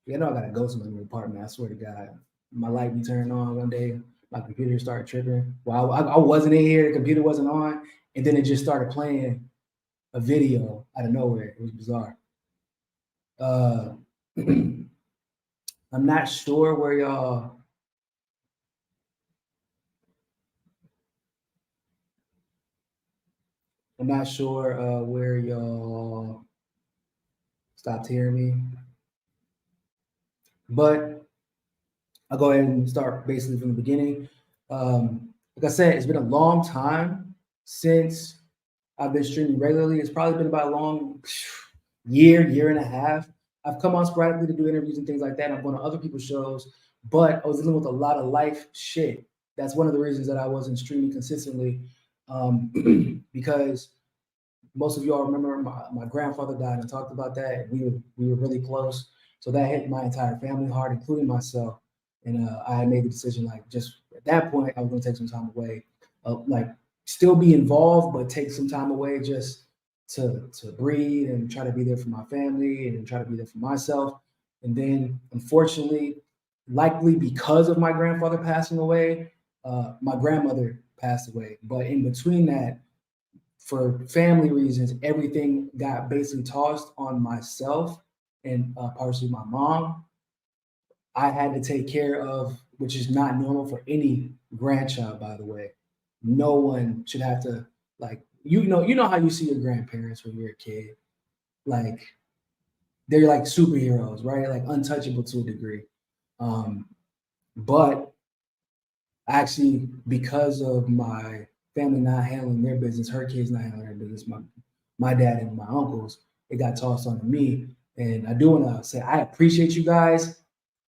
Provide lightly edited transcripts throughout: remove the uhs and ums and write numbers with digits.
You know I got a ghost in my new apartment. I swear to God, my light be turned on one day. My computer started tripping. Well, I wasn't in here. The computer wasn't on, and then it just started playing a video out of nowhere. It was bizarre. Uh, I'm not sure where y'all. I'm not sure where y'all stopped hearing me, but I'll go ahead and start basically from the beginning. Like I said, it's been a long time since I've been streaming regularly. It's probably been about a long year and a half. I've come on sporadically to do interviews and things like that. I'm going to other people's shows, but I was dealing with a lot of life shit. That's one of the reasons that I wasn't streaming consistently, because most of y'all remember my grandfather died. I talked about that. We were really close, so that hit my entire family hard, including myself. And I had made the decision, like, just at that point, I was going to take some time away, like still be involved, but take some time away just to breathe and try to be there for my family and try to be there for myself. And then, unfortunately, likely because of my grandfather passing away, my grandmother passed away. But in between that, for family reasons, everything got basically tossed on myself and partially my mom. I had to take care of, which is not normal for any grandchild, by the way. No one should have to, like, you know how you see your grandparents when you're a kid, like they're like superheroes, right? Like untouchable to a degree. Um, but actually, because of my family not handling their business, her kids not handling their business, my dad and my uncles, it got tossed onto me. And I do want to say I appreciate you guys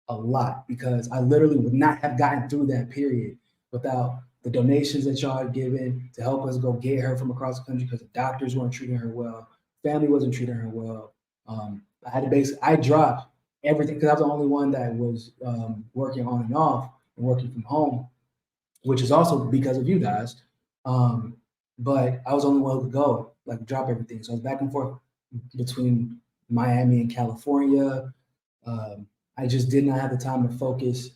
a lot because I literally would not have gotten through that period without the donations that y'all had given to help us go get her from across the country because the doctors weren't treating her well, family wasn't treating her well. I had to basically I dropped everything because I was the only one that was working on and off and working from home, which is also because of you guys. Um, but I was the only one who could go, like drop everything. So I was back and forth between Miami and California. Um, I just did not have the time to focus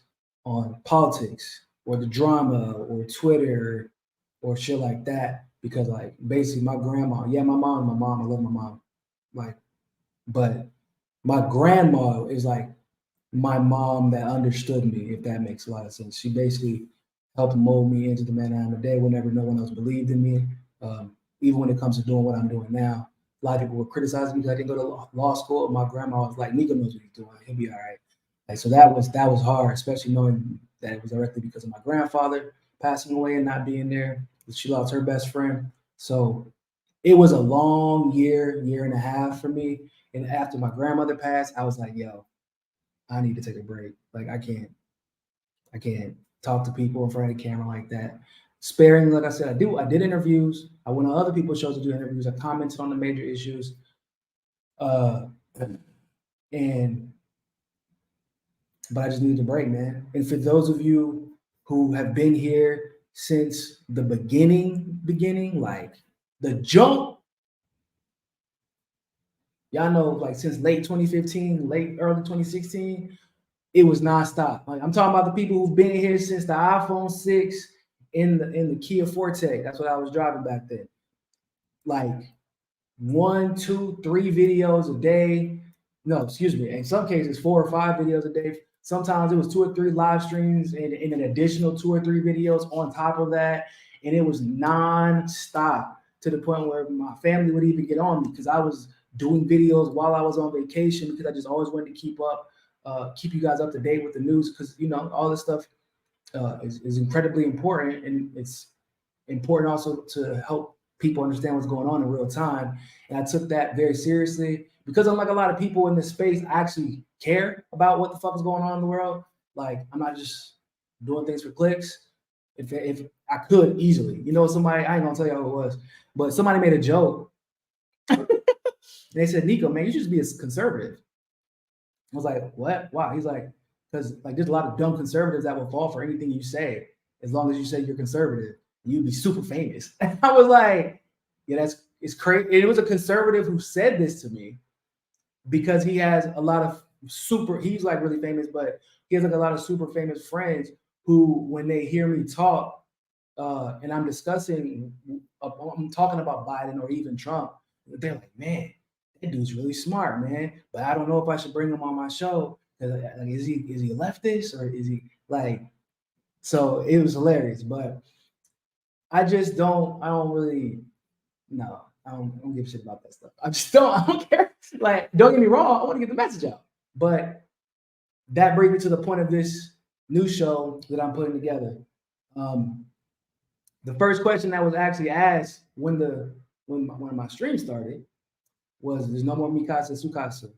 on politics or the drama or Twitter or shit like that because, like, basically my grandma, yeah, my mom, I love my mom, like, but my grandma is like my mom that understood me, if that makes a lot of sense. She basically helped mold me into the man I am today whenever no one else believed in me. Even when it comes to doing what I'm doing now, a lot of people were criticizing me because I didn't go to law school. My grandma was like, "Niko knows what he's doing. He'll be all right." Like, so that was hard, especially knowing that it was directly because of my grandfather passing away and not being there. She lost her best friend, so it was a long year and a half for me. And after my grandmother passed, I was like, "Yo, I need to take a break. Like, I can't talk to people in front of the camera like that." Sparingly, like I said, I did interviews. I went on other people's shows to do interviews. I commented on the major issues. Uh, and but I just needed a break, man. And for those of you who have been here since the beginning, like the jump, y'all know, like since late 2015, late early 2016, it was nonstop. Like I'm talking about the people who've been here since the iPhone 6 in the Kia Forte. That's what I was driving back then. Like one, two, three videos a day. No, excuse me. In some cases, 4 or 5 videos a day. Sometimes it was 2 or 3 live streams and an additional 2 or 3 videos on top of that. And it was non-stop to the point where my family would even get on me because I was doing videos while I was on vacation because I just always wanted to keep you guys up to date with the news because all this stuff is incredibly important and it's important also to help people understand what's going on in real time. And I took that very seriously because unlike a lot of people in this space, I actually care about what the fuck is going on in the world. Like I'm not just doing things for clicks. If I could easily, somebody I ain't gonna tell you who it was, but somebody made a joke. They said, "Niko, man, you should just be a conservative." I was like, "What? Wow." He's like, "Because like there's a lot of dumb conservatives that will fall for anything you say as long as you say you're conservative. You'd be super famous." And I was like, "Yeah, it's crazy." It was a conservative who said this to me because he has a lot of he's like really famous, but he has like a lot of super famous friends who, when they hear me talk, and I'm talking about Biden or even Trump, they're like, man, that dude's really smart, man. But I don't know if I should bring him on my show. Like, is he a leftist or is he like? So it was hilarious, but I don't really, no, I don't give a shit about that stuff. I don't care. Like, don't get me wrong, I want to get the message out. But that brings me to the point of this new show that I'm putting together. The first question that was actually asked when my stream started was, "There's no more Mikasa Sukasa."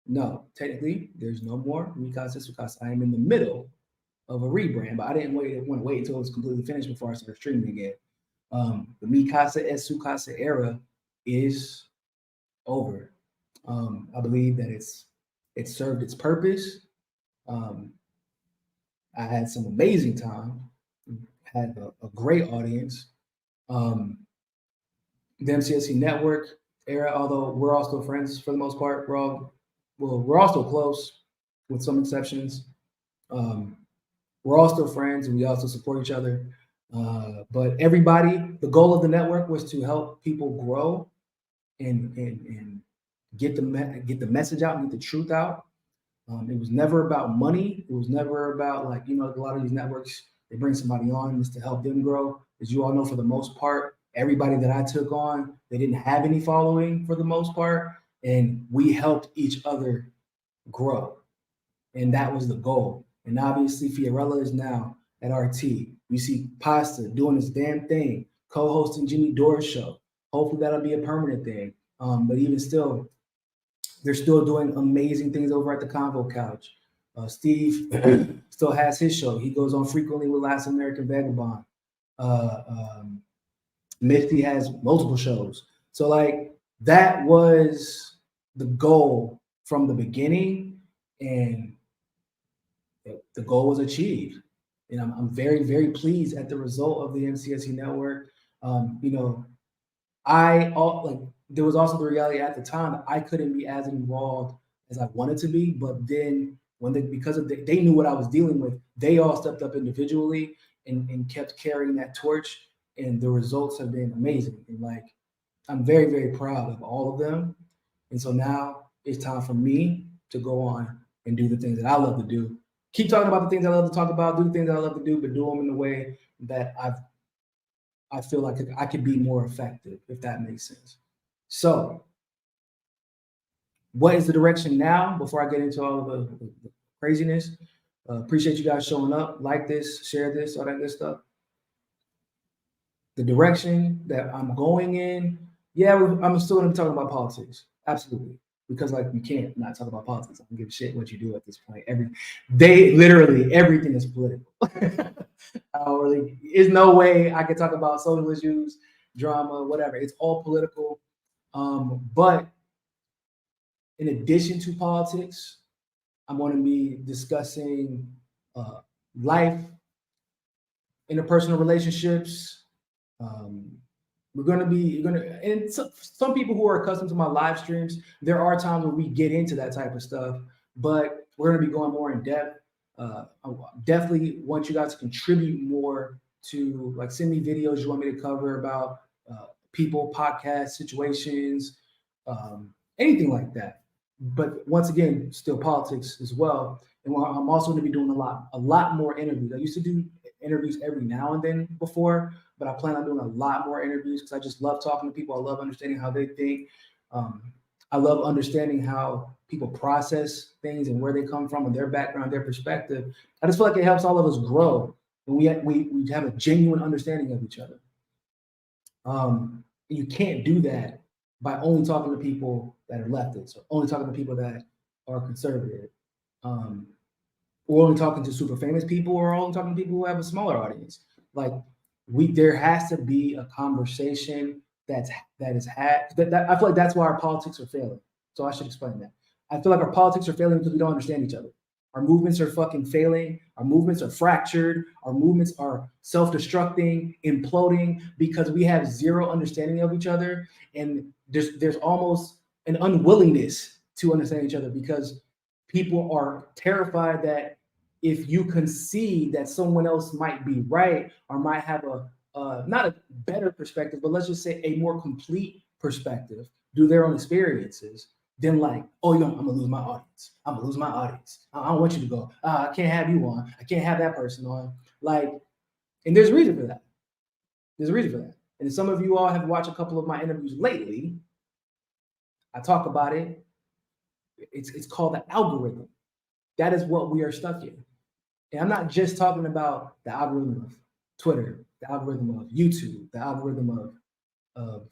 No, technically, there's no more Mikasa Sukasa. I am in the middle of a rebrand, but I didn't want to wait until it was completely finished before I started streaming again. The Mikasa S Sukasa era is over. I believe that it served its purpose. I had some amazing time, had a great audience. The MCSC network era, although we're all still friends for the most part, we're all still close with some exceptions. We're all still friends and we also support each other. But the goal of the network was to help people grow and get the message out and get the truth out. It was never about money. It was never about, like, a lot of these networks, they bring somebody on just to help them grow. As you all know, for the most part, everybody that I took on, they didn't have any following for the most part, and we helped each other grow. And that was the goal. And obviously, Fiorella is now at RT. We see Pasta doing this damn thing, co-hosting Jimmy Dore's show. Hopefully that'll be a permanent thing. But even still, they're still doing amazing things over at the Convo Couch. Steve still has his show. He goes on frequently with Last American Vagabond. Misty has multiple shows. So, like, that was the goal from the beginning, and the goal was achieved. And I'm very, very pleased at the result of the MCSC network. There was also the reality at the time that I couldn't be as involved as I wanted to be. But then they knew what I was dealing with, they all stepped up individually and kept carrying that torch. And the results have been amazing. And, like, I'm very, very proud of all of them. And so now it's time for me to go on and do the things that I love to do. Keep talking about the things I love to talk about, do the things I love to do, but do them in a way that I feel like I could be more effective, if that makes sense. So, what is the direction now? Before I get into all of the craziness, appreciate you guys showing up. Like this, share this, all that good stuff. The direction that I'm going in, I'm still going to be talking about politics, absolutely, because, like, you can't not talk about politics. I don't give a shit what you do at this point. Literally everything is political. There's no way I could talk about social issues, drama, whatever. It's all political. But in addition to politics, I'm going to be discussing life, interpersonal relationships. And some people who are accustomed to my live streams, there are times where we get into that type of stuff, but we're going to be going more in depth. I definitely want you guys to contribute more to, like, send me videos you want me to cover about people, podcast situations, anything like that. But once again, still politics as well. And I'm also going to be doing a lot more interviews. I used to do interviews every now and then before, but I plan on doing a lot more interviews because I just love talking to people. I love understanding how they think. I love understanding how people process things and where they come from and their background, their perspective. I just feel like it helps all of us grow, and we have a genuine understanding of each other. You can't do that by only talking to people that are leftists, or only talking to people that are conservative, or only talking to super famous people, or only talking to people who have a smaller audience. Like, there has to be a conversation that is had. I feel like that's why our politics are failing. So I should explain that. I feel like our politics are failing because we don't understand each other. Our movements are fucking failing. Our movements are fractured. Our movements are self-destructing, imploding, because we have zero understanding of each other. And there's almost an unwillingness to understand each other, because people are terrified that if you concede that someone else might be right or might have a not a better perspective, but let's just say a more complete perspective, do their own experiences, then like, oh, I'm gonna lose my audience. I'm gonna lose my audience. I don't want you to go. I can't have you on. I can't have that person on. Like, and there's a reason for that. There's a reason for that. And some of you all have watched a couple of my interviews lately. I talk about it. It's called the algorithm. That is what we are stuck in. And I'm not just talking about the algorithm of Twitter, the algorithm of YouTube, the algorithm of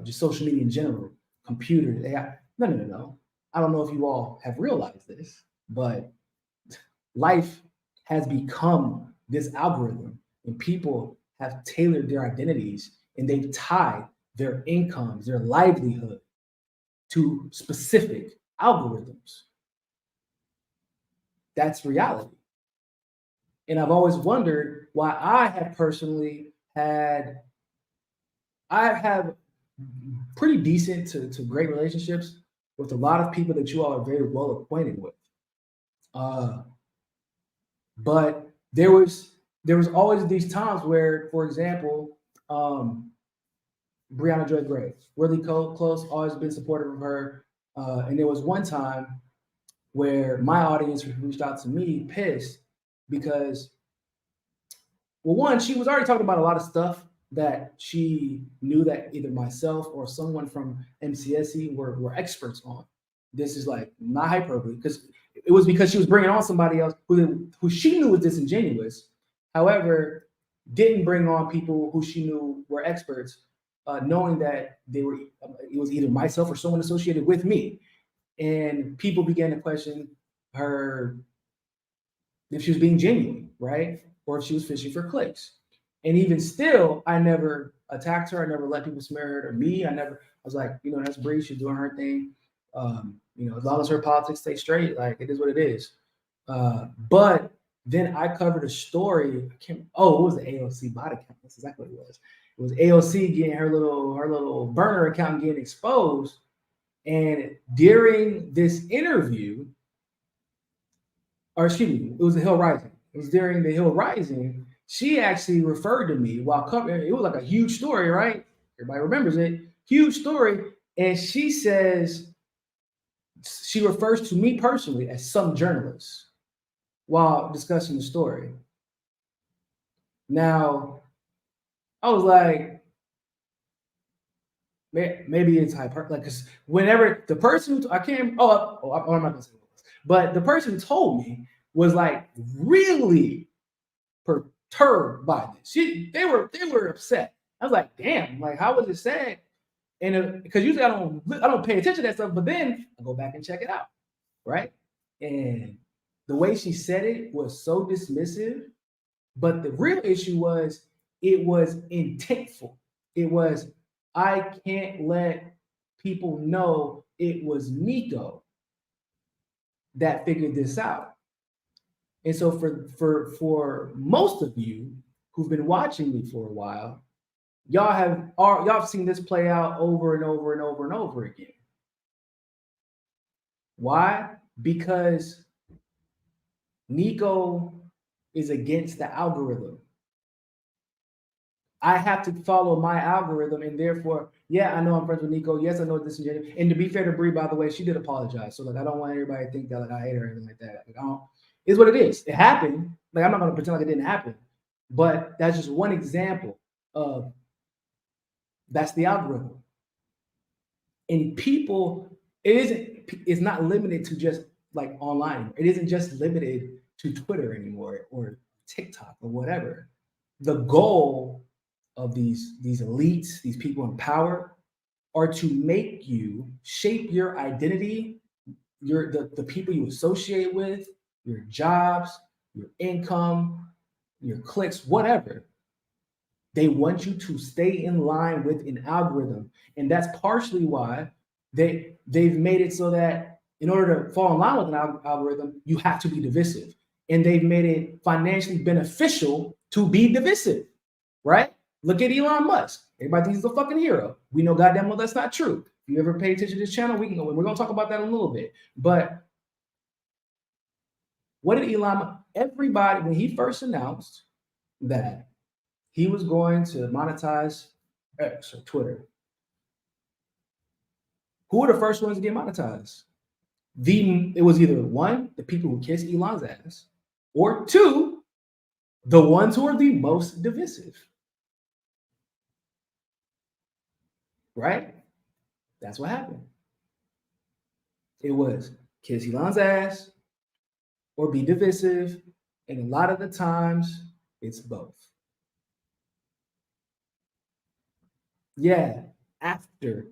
just social media in general, computers, AI. No. I don't know if you all have realized this, but life has become this algorithm, and people have tailored their identities and they've tied their incomes, their livelihood to specific algorithms. That's reality. And I've always wondered why I have pretty decent to great relationships with a lot of people that you all are very well acquainted with. But there was always these times where, for example, Brianna Joy Gray, really close, always been supportive of her. And there was one time where my audience reached out to me pissed because, well, one, she was already talking about a lot of stuff that she knew that either myself or someone from MCSE were experts on. This is like not hyperbole, because it was because she was bringing on somebody else who she knew was disingenuous. However, didn't bring on people who she knew were experts, knowing that it was either myself or someone associated with me. And people began to question her if she was being genuine, right? Or if she was fishing for clicks. And even still, I never attacked her. I never let people smear her or me. I was like, that's Bree. She's doing her thing. As long as her politics stay straight, like, it is what it is. But then I covered a story. It was the AOC bot account. That's exactly what it was. It was AOC getting her little burner account getting exposed. And during this interview, or excuse me, it was the Hill Rising. It was during the Hill Rising. She actually referred to me while covering. It was like a huge story, right? Everybody remembers it. Huge story. And she says, she refers to me personally as some journalist while discussing the story. Now, I was like, maybe it's hyperbole, because whenever the person, I'm not gonna say it was, but the person told me was like really perturbed by this. They were upset. I was like, damn, like, how was it said? And because usually I don't pay attention to that stuff, but then I go back and check it out, right? And the way she said it was so dismissive, but the real issue was it was intentful. It was, I can't let people know it was Niko that figured this out. And so for most of you who've been watching me for a while, y'all have seen this play out over and over and over and over again. Why? Because Niko is against the algorithm. I have to follow my algorithm, and therefore, yeah, I know I'm friends with Niko. Yes, I know this is disingenuous. And to be fair to Bree, by the way, she did apologize. So like, I don't want everybody to think that like I hate her or anything like that. Like, it's what it is. It happened. Like, I'm not gonna pretend like it didn't happen. But that's just one example of that's the algorithm. And people, it's not limited to just like online. It isn't just limited to Twitter anymore or TikTok or whatever. The goal of these elites, these people in power, are to make you shape your identity, the people you associate with, your jobs, your income, your clicks, whatever. They want you to stay in line with an algorithm. And that's partially why they've made it so that in order to fall in line with an algorithm, you have to be divisive. And they've made it financially beneficial to be divisive, right? Look at Elon Musk. Everybody thinks he's a fucking hero. We know goddamn well that's not true. If you ever pay attention to this channel, we're going to talk about that in a little bit. But what did Elon, everybody, when he first announced that he was going to monetize X or Twitter, who were the first ones to get monetized? It was either one, the people who kiss Elon's ass, or two, the ones who are the most divisive. Right? That's what happened. It was kiss Elon's ass or be divisive. And a lot of the times, it's both. Yeah, after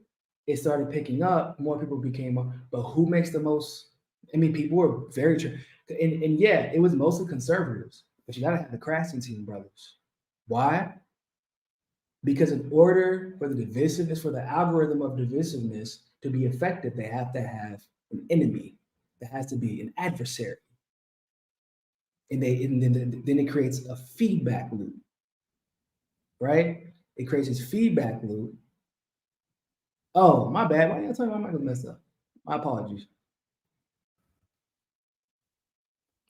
it started picking up, more people became up. But who makes the most? I mean, people were very true. And yeah, it was mostly conservatives. But you got to have the Krasenstein brothers. Why? Because in order for the divisiveness, for the algorithm of divisiveness to be effective, they have to have an enemy. There has to be an adversary. And then it creates a feedback loop, right? It creates this feedback loop. Oh, my bad. Why did I tell you my mic was messed up? My apologies.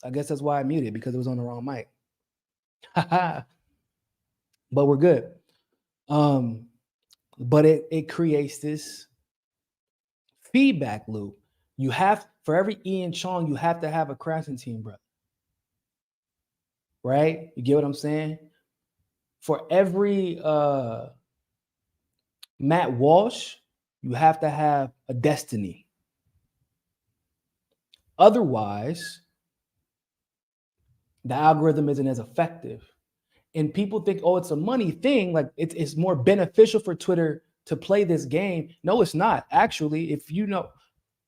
I guess that's why I muted, because it was on the wrong mic. But we're good. But it creates this feedback loop. You have, for every Ian Chong, you have to have a Krasenstein brother. Right? You get what I'm saying? For every Matt Walsh, you have to have a Destiny. Otherwise, the algorithm isn't as effective. And people think, oh, it's a money thing. Like it's more beneficial for Twitter to play this game. No, it's not. Actually, if you know,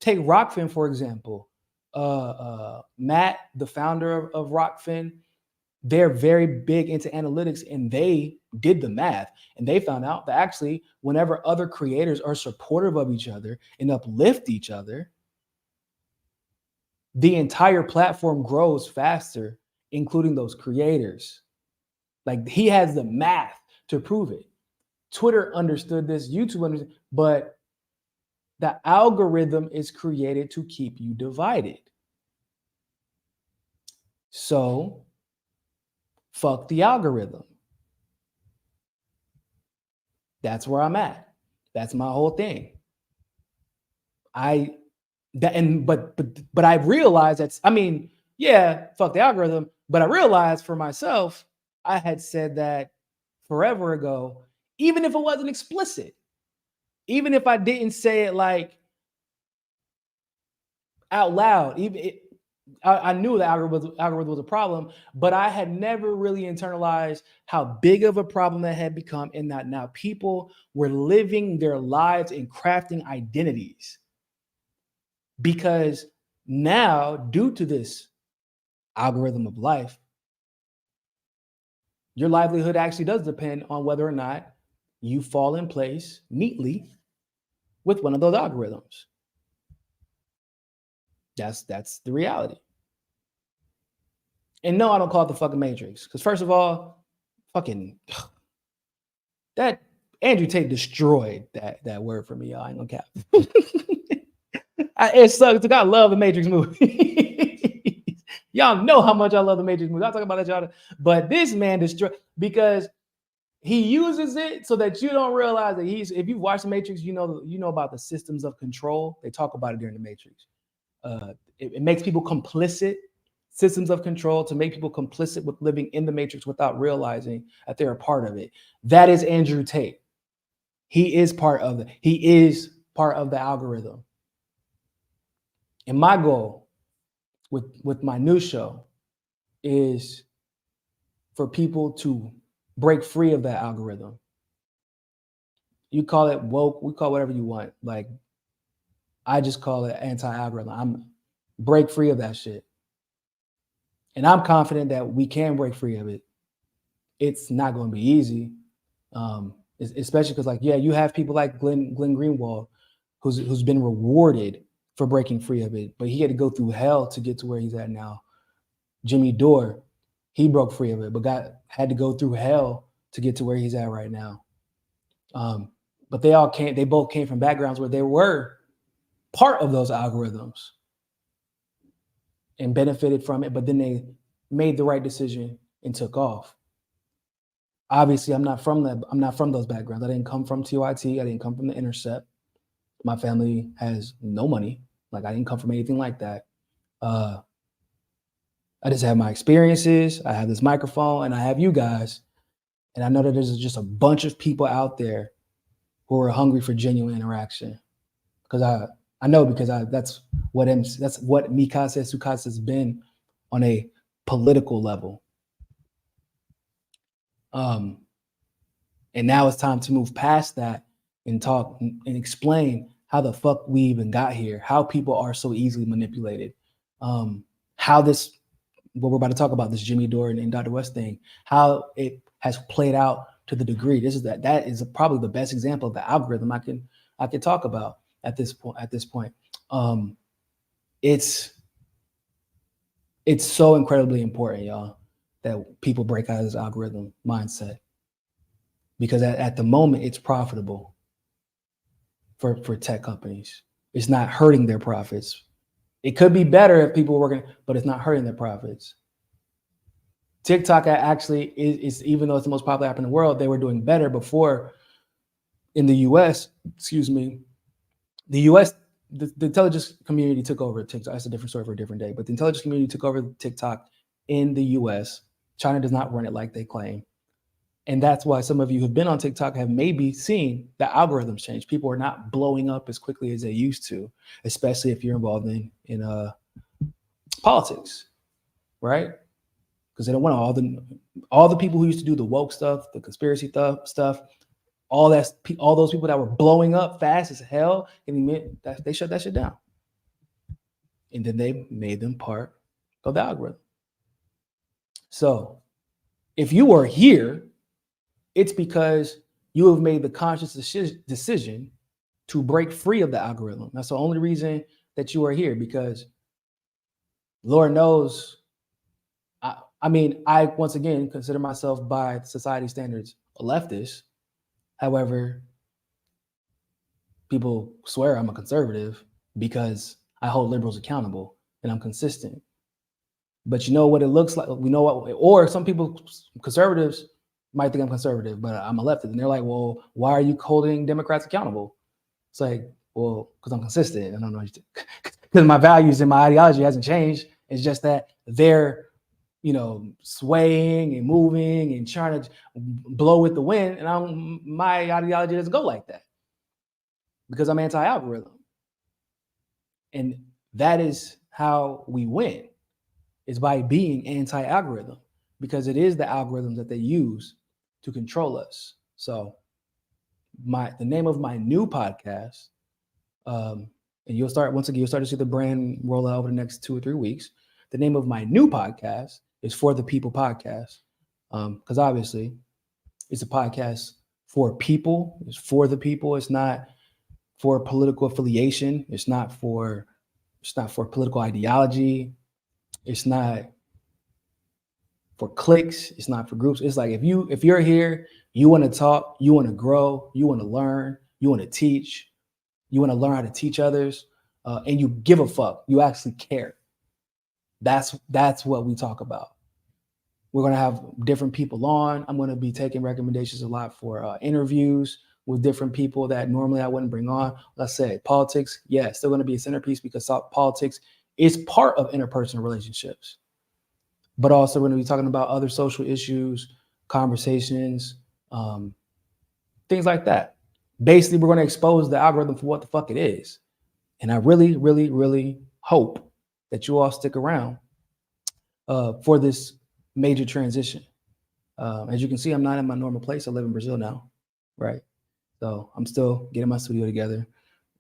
take Rockfin, for example. Matt, the founder of Rockfin, they're very big into analytics, and they did the math, and they found out that actually whenever other creators are supportive of each other and uplift each other, the entire platform grows faster, including those creators. Like, he has the math to prove it. Twitter understood this, YouTube understood, but the algorithm is created to keep you divided. So fuck the algorithm. That's where I'm at. That's my whole thing. But I realized that's, I mean, yeah, fuck the algorithm. But I realized for myself, I had said that forever ago, even if it wasn't explicit, even if I didn't say it like out loud, I knew the algorithm was a problem, but I had never really internalized how big of a problem that had become, in that now people were living their lives and crafting identities. Because now, due to this algorithm of life, your livelihood actually does depend on whether or not you fall in place neatly with one of those algorithms. That's the reality. And no, I don't call it the fucking Matrix. Because first of all, fucking that Andrew Tate destroyed that word for me, y'all. I ain't gonna cap. It sucks. Because I love the Matrix movie. Y'all know how much I love the Matrix movie. I'll talk about that, y'all. But this man destroyed, because he uses it so that you don't realize that if you've watched the Matrix, you know about the systems of control. They talk about it during the Matrix. It makes people complicit. Systems of control to make people complicit with living in the Matrix without realizing that they're a part of it. That is Andrew Tate. He is part of the algorithm. And my goal with my new show is for people to break free of that algorithm. You call it woke, we call it whatever you want. Like, I just call it anti-algorithm. I'm break free of that shit. And I'm confident that we can break free of it. It's not going to be easy, especially because, like, yeah, you have people like Glenn Greenwald, who's been rewarded for breaking free of it, but he had to go through hell to get to where he's at now. Jimmy Dore, he broke free of it, but had to go through hell to get to where he's at right now. But but they both came from backgrounds where they were part of those algorithms and benefited from it, but then they made the right decision and took off. Obviously, I'm not from those backgrounds. I didn't come from TYT. I didn't come from the Intercept. My family has no money. Like, I didn't come from anything like that. I just have my experiences. I have this microphone, and I have you guys. And I know that there's just a bunch of people out there who are hungry for genuine interaction. Because that's what Mikasa Sukasa has been on a political level. And now it's time to move past that and talk and explain how the fuck we even got here, how people are so easily manipulated, how what we're about to talk about, this Jimmy Dore and Dr. West thing, how it has played out to the degree. That is probably the best example of the algorithm I can talk about at this point. It's so incredibly important, y'all, that people break out of this algorithm mindset, because at the moment it's profitable for tech companies. It's not hurting their profits. It could be better if people were working, but it's not hurting their profits. TikTok actually is, even though it's the most popular app in the world, they were doing better before in the US. Excuse me. The US, the intelligence community took over TikTok. That's a different story for a different day. But the intelligence community took over TikTok in the US. China does not run it like they claim. And that's why some of you who've been on TikTok have maybe seen the algorithms change. People are not blowing up as quickly as they used to, especially if you're involved in politics, right? Because they don't want all the people who used to do the woke stuff, the conspiracy stuff, all those people that were blowing up fast as hell, and they shut that shit down. And then they made them part of the algorithm. So if you are here, it's because you have made the conscious decision to break free of the algorithm. That's the only reason that you are here, because Lord knows, I once again consider myself by society standards a leftist. However, people swear I'm a conservative because I hold liberals accountable and I'm consistent. But you know what it looks like? We know what, or some people, conservatives, might think I'm conservative, but I'm a leftist. And they're like, well, why are you holding Democrats accountable? It's like, well, because I'm consistent. I don't know. Because my values and my ideology hasn't changed. It's just that they're, swaying and moving and trying to blow with the wind. And my ideology doesn't go like that, because I'm anti-algorithm. And that is how we win, is by being anti-algorithm, because it is the algorithms that they use to control us. So the name of my new podcast, and you'll start to see the brand roll out over the next 2 or 3 weeks. The name of my new podcast is For the People Podcast, because obviously it's a podcast for people. It's for the people. It's not for political affiliation. It's not for political ideology. It's not for cliques. It's not for groups. It's like, if you're here, you want to talk, you want to grow, you want to learn, you want to teach, you want to learn how to teach others, and you give a fuck. You actually care. That's what we talk about. We're going to have different people on. I'm going to be taking recommendations a lot for interviews with different people that normally I wouldn't bring on. Let's say politics, yeah, still going to be a centerpiece, because politics is part of interpersonal relationships. But also we're going to be talking about other social issues, conversations, things like that. Basically, we're going to expose the algorithm for what the fuck it is. And I really, really, really hope that you all stick around for this major transition. As you can see, I'm not in my normal place. I live in Brazil now, right? So I'm still getting my studio together.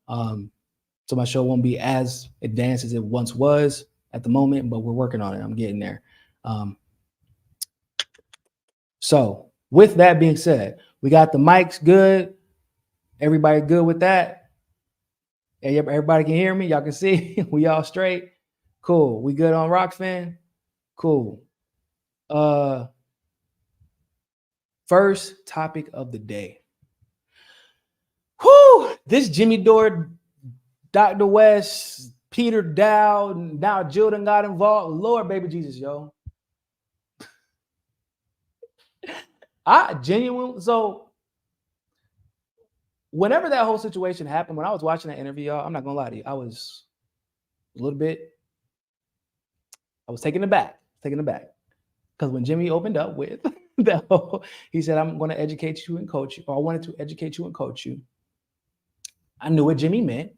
So my show won't be as advanced as it once was at the moment, but we're working on it. I'm getting there. So with that being said, we got the mics good. Everybody good with that? Everybody can hear me? Y'all can see? We all straight? Cool. We good on Rockfin? Cool. First topic of the day. Whew, this Jimmy Dore, Dr. West, Peter Daou, now Jill done got involved. Lord, baby Jesus, yo. I genuinely, so whenever that whole situation happened, when I was watching that interview, y'all, I'm not gonna lie to you, I was taken aback. Because when Jimmy opened up with that whole, he said, I'm gonna educate you and coach you, or I wanted to educate you and coach you. I knew what Jimmy meant,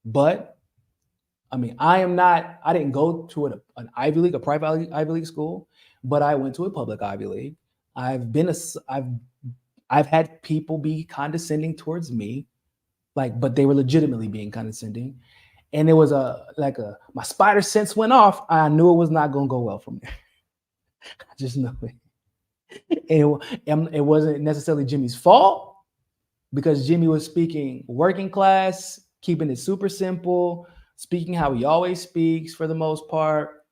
but I mean, I didn't go to an Ivy League, a private Ivy League school, but I went to a public Ivy League. I've had people be condescending towards me, but they were legitimately being condescending. And it was my spider sense went off. I knew it was not going to go well from there. I just knew it. And it wasn't necessarily Jimmy's fault, because Jimmy was speaking working class, keeping it super simple, speaking how he always speaks for the most part.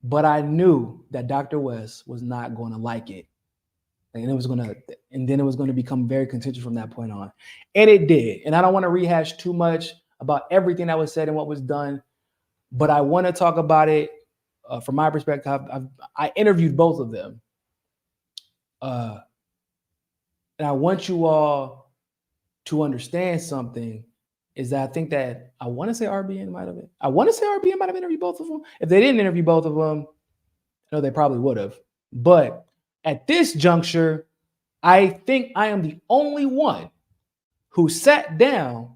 But I knew that Dr. West was not going to like it. And then it was going to become very contentious from that point on. And it did. And I don't want to rehash too much about everything that was said and what was done, but I want to talk about it from my perspective. I interviewed both of them. And I want you all to understand something, is that I think that I want to say RBN might have interviewed both of them. If they didn't interview both of them, I know they probably would have. But at this juncture, I think I am the only one who sat down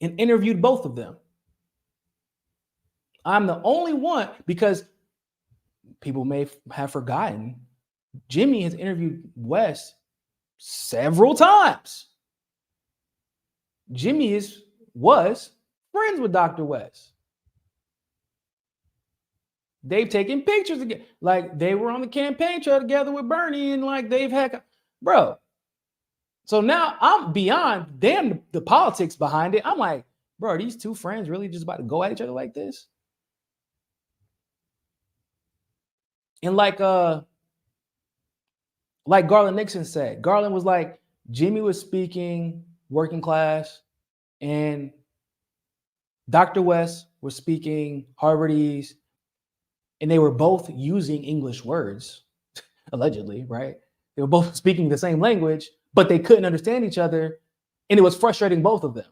and interviewed both of them. I'm the only one, because people may have forgotten, Jimmy has interviewed West several times. Jimmy was friends with Dr. West. They've taken pictures together. They were on the campaign trail together with Bernie, and they've had, bro. So now I'm beyond the politics behind it. I'm like, bro, are these two friends really just about to go at each other like this? And like Garland Nixon said, Garland was like, Jimmy was speaking working class, and Dr. West was speaking Harvardese, and they were both using English words, allegedly, right? They were both speaking the same language, but they couldn't understand each other, and it was frustrating both of them,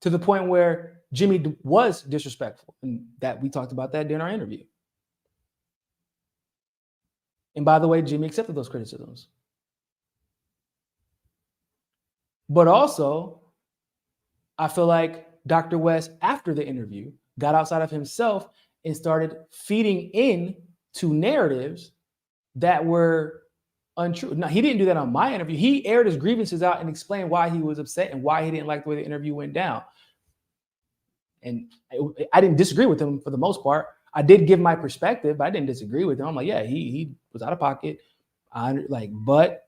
to the point where Jimmy was disrespectful, and that we talked about that during our interview. And by the way, Jimmy accepted those criticisms. But also, I feel like Dr. West, after the interview, got outside of himself and started feeding in to narratives that were untrue. Now, he didn't do that on my interview. He aired his grievances out and explained why he was upset and why he didn't like the way the interview went down. And I didn't disagree with him for the most part. I did give my perspective, but I didn't disagree with him. I'm like, yeah, he was out of pocket. But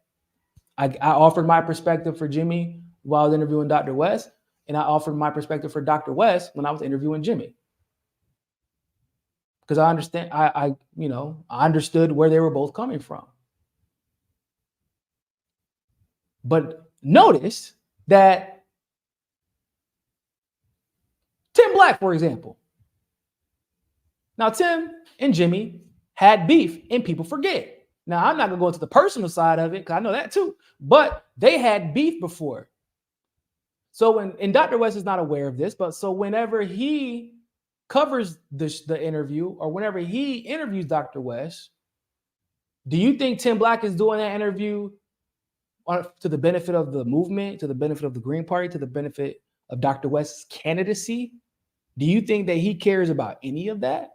I offered my perspective for Jimmy while I was interviewing Dr. West, and I offered my perspective for Dr. West when I was interviewing Jimmy. Because I understand, I understood where they were both coming from. But notice that Tim Black, for example. Now, Tim and Jimmy had beef, and people forget. Now, I'm not going to go into the personal side of it, because I know that too. But they had beef before. So and Dr. West is not aware of this, but so whenever he covers the interview, or whenever he interviews Dr. West, do you think Tim Black is doing that interview to the benefit of the movement, to the benefit of the Green Party, to the benefit of Dr. West's candidacy? Do you think that he cares about any of that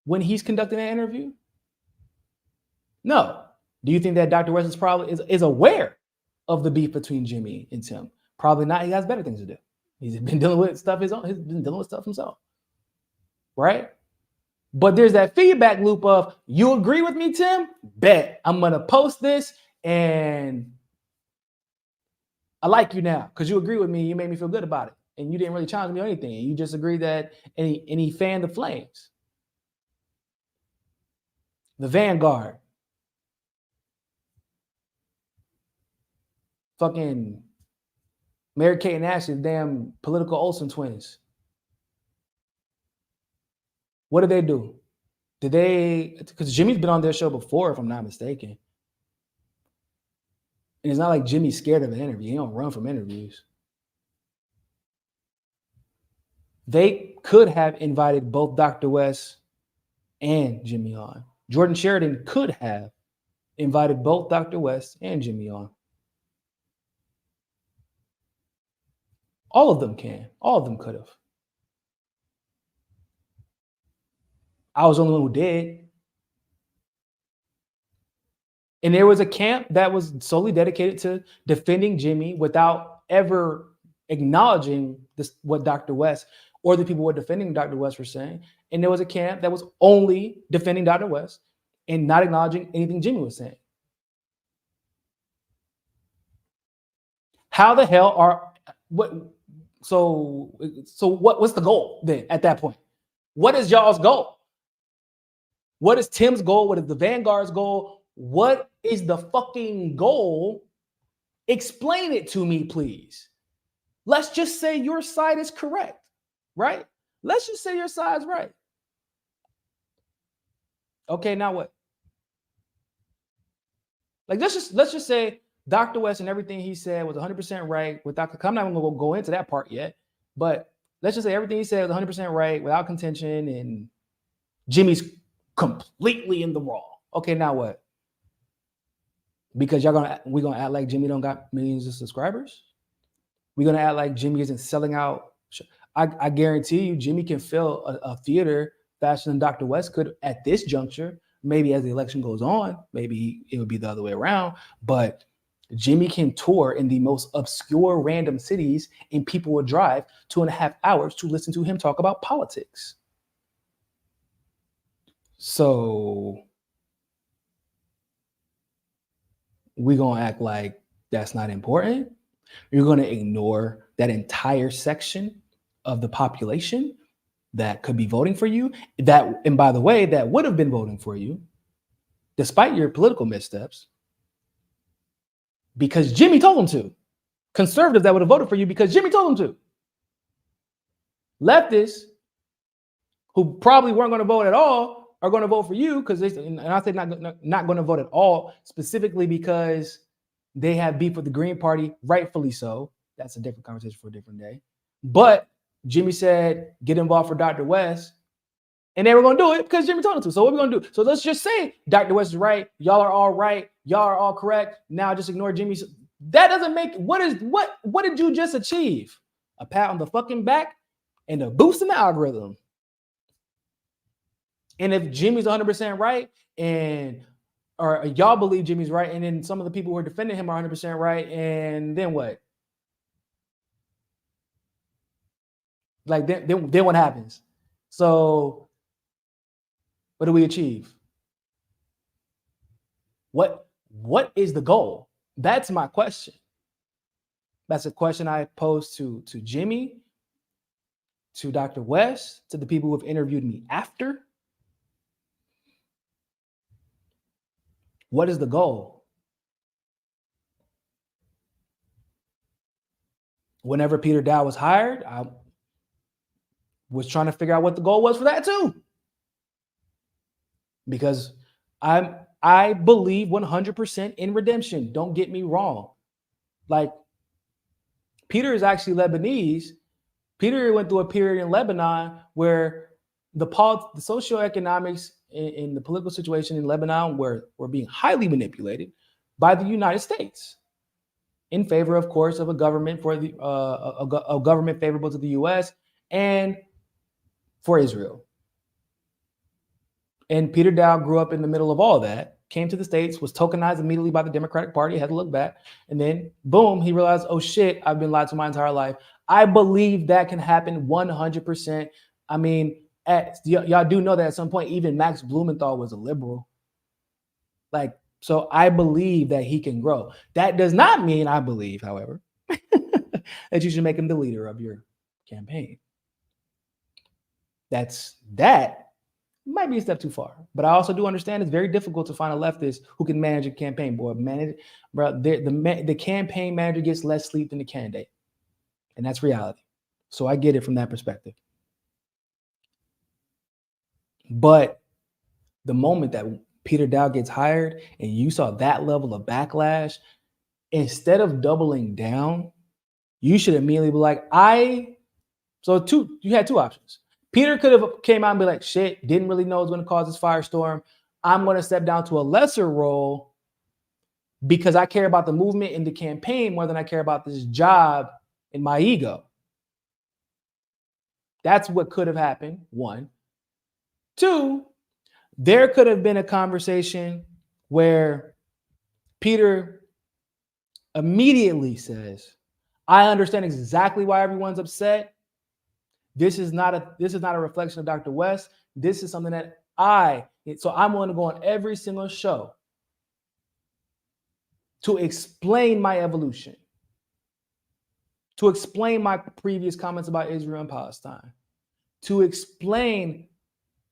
when he's conducting that interview? No. Do you think that Dr. West is aware of the beef between Jimmy and Tim? Probably not. He has better things to do. He's been dealing with stuff himself, right? But there's that feedback loop of, you agree with me, Tim? Bet. I'm going to post this, and I like you now because you agree with me. You made me feel good about it. And you didn't really challenge me or anything. You just agreed that, and he fanned the flames. The Vanguard. fucking Mary Kate and Ashley, the damn political Olsen twins. What did they do? Did they, because Jimmy's been on their show before, if I'm not mistaken. And it's not like Jimmy's scared of an interview. He don't run from interviews. They could have invited both Dr. West and Jimmy on. Jordan Sheridan could have invited both Dr. West and Jimmy on. All of them can. All of them could have. I was the only one who did. And there was a camp that was solely dedicated to defending Jimmy without ever acknowledging this, what Dr. West or the people who were defending Dr. West were saying. And there was a camp that was only defending Dr. West and not acknowledging anything Jimmy was saying. How the hell are what? So what's the goal then at that point? What is y'all's goal? What is Tim's goal? What is the Vanguard's goal? What is the fucking goal? Explain it to me, please. Let's just say your side is correct, right? Let's just say your side's right. Okay, now what? Like, let's just say Dr. West and everything he said was 100% right. I'm not even going to go into that part yet, but let's just say everything he said was 100% right without contention, and Jimmy's completely in the wrong. Okay, now what? Because we're gonna act like Jimmy don't got millions of subscribers. We're gonna act like Jimmy isn't selling out. I guarantee you, Jimmy can fill a theater faster than Dr. West could at this juncture. Maybe as the election goes on, maybe it would be the other way around. But Jimmy can tour in the most obscure random cities, and people will drive 2.5 hours to listen to him talk about politics. So we're going to act like that's not important. You're going to ignore that entire section of the population that could be voting for you. And by the way, that would have been voting for you, despite your political missteps, because Jimmy told them to. Conservatives that would have voted for you because Jimmy told them to. Leftists, who probably weren't going to vote at all, are going to vote for you because and I say not going to vote at all, specifically because they have beef with the Green Party, rightfully so. That's a different conversation for a different day. But Jimmy said, get involved for Dr. West, and they were going to do it because Jimmy told them to. So what are we going to do? So let's just say Dr. West is right. Y'all are all right. Y'all are all correct. Now just ignore Jimmy's. That doesn't make, what did you just achieve? A pat on the fucking back and a boost in the algorithm. And if Jimmy's 100% right, or y'all believe Jimmy's right, and then some of the people who are defending him are 100% right, and then what? Like then what happens? So what do we achieve? What is the goal? That's my question. That's a question I posed to Jimmy, to Dr. West, to the people who have interviewed me after. What is the goal? Whenever Peter Daou was hired, I was trying to figure out what the goal was for that too. Because I believe 100% in redemption. Don't get me wrong. Like, Peter is actually Lebanese. Peter went through a period in Lebanon where the socioeconomics in the political situation in Lebanon were being highly manipulated by the United States in favor, of course, of a government a government favorable to the U.S. and for Israel. And Peter Daou grew up in the middle of all that, came to the States, was tokenized immediately by the Democratic Party, had to look back, and then boom, he realized, oh shit, I've been lied to my entire life. I believe that can happen 100%. I mean, y'all do know that at some point, even Max Blumenthal was a liberal. Like, so I believe that he can grow. That does not mean I believe, however, that you should make him the leader of your campaign. That might be a step too far. But I also do understand it's very difficult to find a leftist who can manage a campaign. Boy, the campaign manager gets less sleep than the candidate, and that's reality. So I get it from that perspective. But the moment that Peter Daou gets hired and you saw that level of backlash, instead of doubling down, you should immediately be like, you had two options. Peter could have came out and be like, shit, didn't really know it was going to cause this firestorm. I'm going to step down to a lesser role because I care about the movement and the campaign more than I care about this job and my ego. That's what could have happened, one. Two, there could have been a conversation where Peter immediately says, I understand exactly why everyone's upset. This is not a reflection of Dr. West. This is something that so I'm willing to go on every single show to explain my evolution, to explain my previous comments about Israel and Palestine, to explain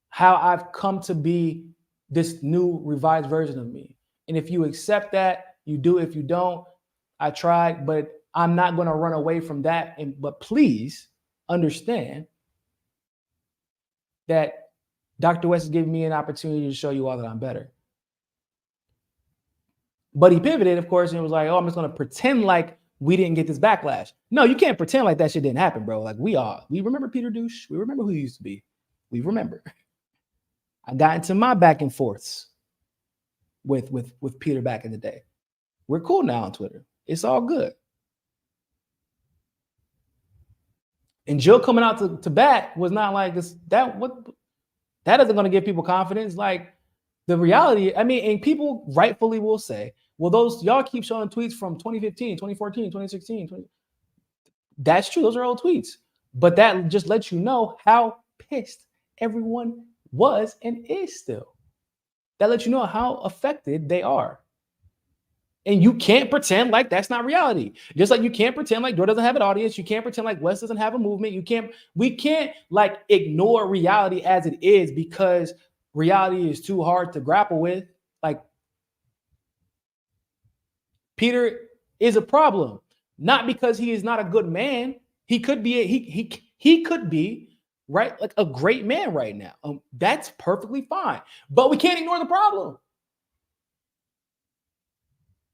how I've come to be this new revised version of me. And if you accept that, you do. If you don't, I tried, but I'm not going to run away from that. But please understand that Dr. West is giving me an opportunity to show you all that I'm better. But he pivoted, of course, and was like, oh, I'm just going to pretend like we didn't get this backlash. No, you can't pretend like that shit didn't happen, bro. Like we remember Peter Douche. We remember who he used to be. We remember. I got into my back and forths with Peter back in the day. We're cool now on Twitter. It's all good. And Jill coming out to bat was not like this. That isn't going to give people confidence. Like the reality, I mean, and people rightfully will say, well, those y'all keep showing tweets from 2015, 2014, 2016. That's true. Those are old tweets. But that just lets you know how pissed everyone was and is still. That lets you know how affected they are. And you can't pretend like that's not reality. Just like you can't pretend like Dore doesn't have an audience. You can't pretend like West doesn't have a movement. We can't like ignore reality as it is because reality is too hard to grapple with. Like Peter is a problem, not because he is not a good man. He could be he could be right, like a great man right now. That's perfectly fine. But we can't ignore the problem.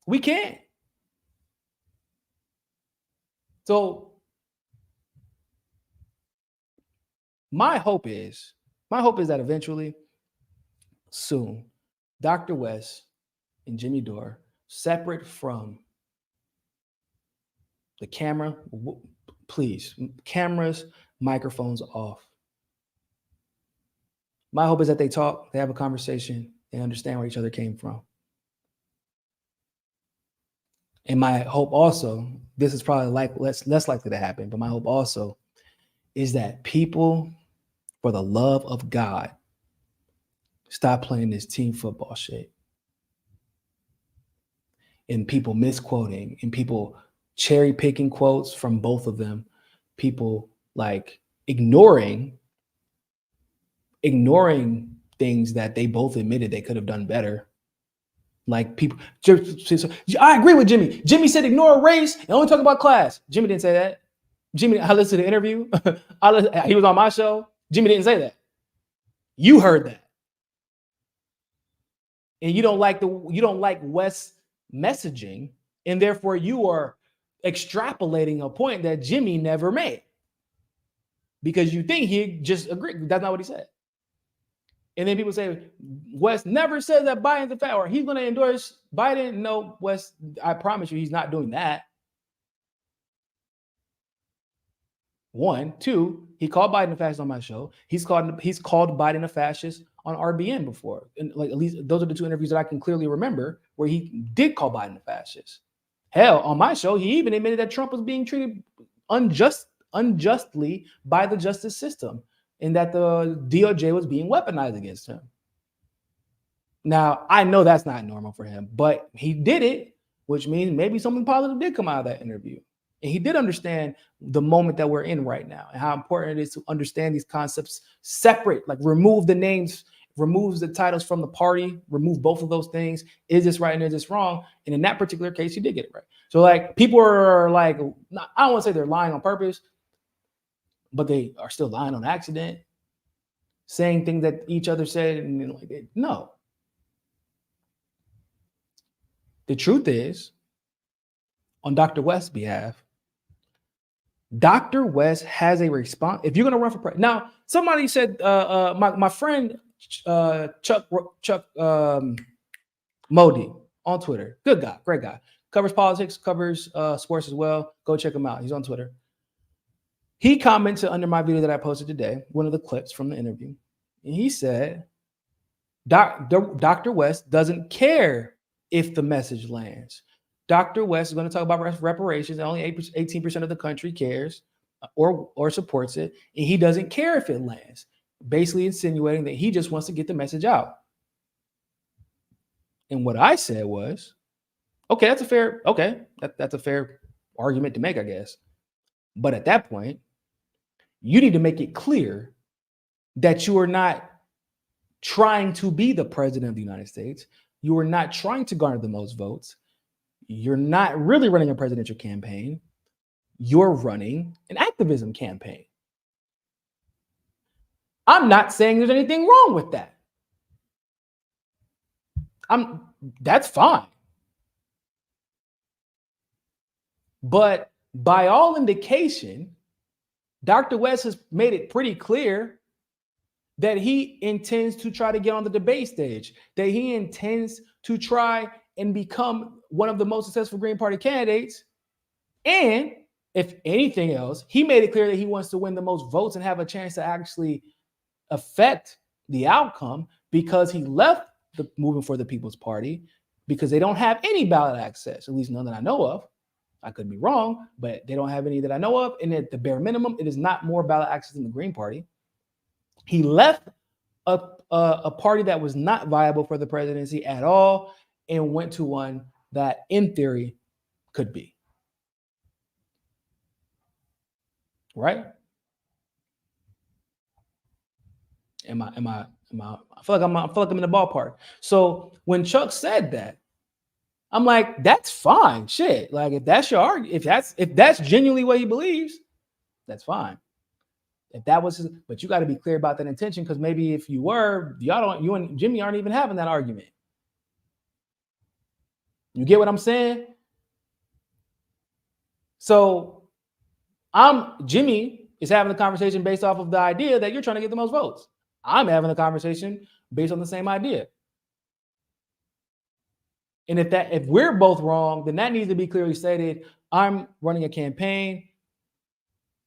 We can't. So my hope is that eventually, soon, Dr. West and Jimmy Dore, separate from the camera, please, cameras, microphones off. My hope is that they talk, they have a conversation, they understand where each other came from. And my hope also, this is probably less likely to happen, but my hope also is that people, for the love of God, stop playing this team football shit. And people misquoting and people cherry picking quotes from both of them, people like ignoring things that they both admitted they could have done better. Like people, I agree with Jimmy. Jimmy said ignore race and only talk about class. Jimmy didn't say that. Jimmy, I listened to the interview. He was on my show. Jimmy didn't say that. You heard that. And you don't like West's messaging, and therefore you are extrapolating a point that Jimmy never made because you think he just agreed. That's not what he said. And then people say, West never said that Biden's a fact, or he's going to endorse Biden. No, West, I promise you, he's not doing that. One, two, he called Biden a fascist on my show. He's called Biden a fascist on RBN before. And like at least those are the two interviews that I can clearly remember where he did call Biden a fascist. Hell, on my show, he even admitted that Trump was being treated unjustly by the justice system, and that the DOJ was being weaponized against him. Now, I know that's not normal for him, but he did it, which means maybe something positive did come out of that interview. And he did understand the moment that we're in right now and how important it is to understand these concepts separate, like remove the names, remove the titles from the party, remove both of those things. Is this right and is this wrong? And in that particular case, he did get it right. So like people are like, I don't want to say they're lying on purpose, but they are still lying on accident, saying things that each other said. And like, no. The truth is, on Dr. West's behalf, Dr. West has a response. If you're going to run for president, now somebody said, my friend Chuck Modi on Twitter, good guy, great guy, covers politics, covers sports as well. Go check him out. He's on Twitter. He commented under my video that I posted today, one of the clips from the interview, and he said, Dr. West doesn't care if the message lands. Dr. West is going to talk about reparations. Only 18% of the country cares or supports it, and he doesn't care if it lands, basically insinuating that he just wants to get the message out. And what I said was, okay, that's a fair argument to make, I guess. But at that point, you need to make it clear that you are not trying to be the president of the United States. You are not trying to garner the most votes. You're not really running a presidential campaign. You're running an activism campaign. I'm not saying there's anything wrong with that. That's fine. But by all indication, Dr. West has made it pretty clear that he intends to try to get on the debate stage, that he intends to try and become one of the most successful Green Party candidates. And if anything else, he made it clear that he wants to win the most votes and have a chance to actually affect the outcome, because he left the Moving for the People's Party because they don't have any ballot access, at least none that I know of. I could be wrong, but they don't have any that I know of. And at the bare minimum, it is not more ballot access than the Green Party. He left a party that was not viable for the presidency at all and went to one that, in theory, could be. Right? I feel like I'm in the ballpark. So when Chuck said that, I'm like, that's fine. Shit. Like, if that's your argument, if that's genuinely what he believes, that's fine. If that was his, but you got to be clear about that intention, because maybe if you were, you and Jimmy aren't even having that argument. You get what I'm saying? So Jimmy is having a conversation based off of the idea that you're trying to get the most votes. I'm having a conversation based on the same idea. And if we're both wrong, then that needs to be clearly stated. I'm running a campaign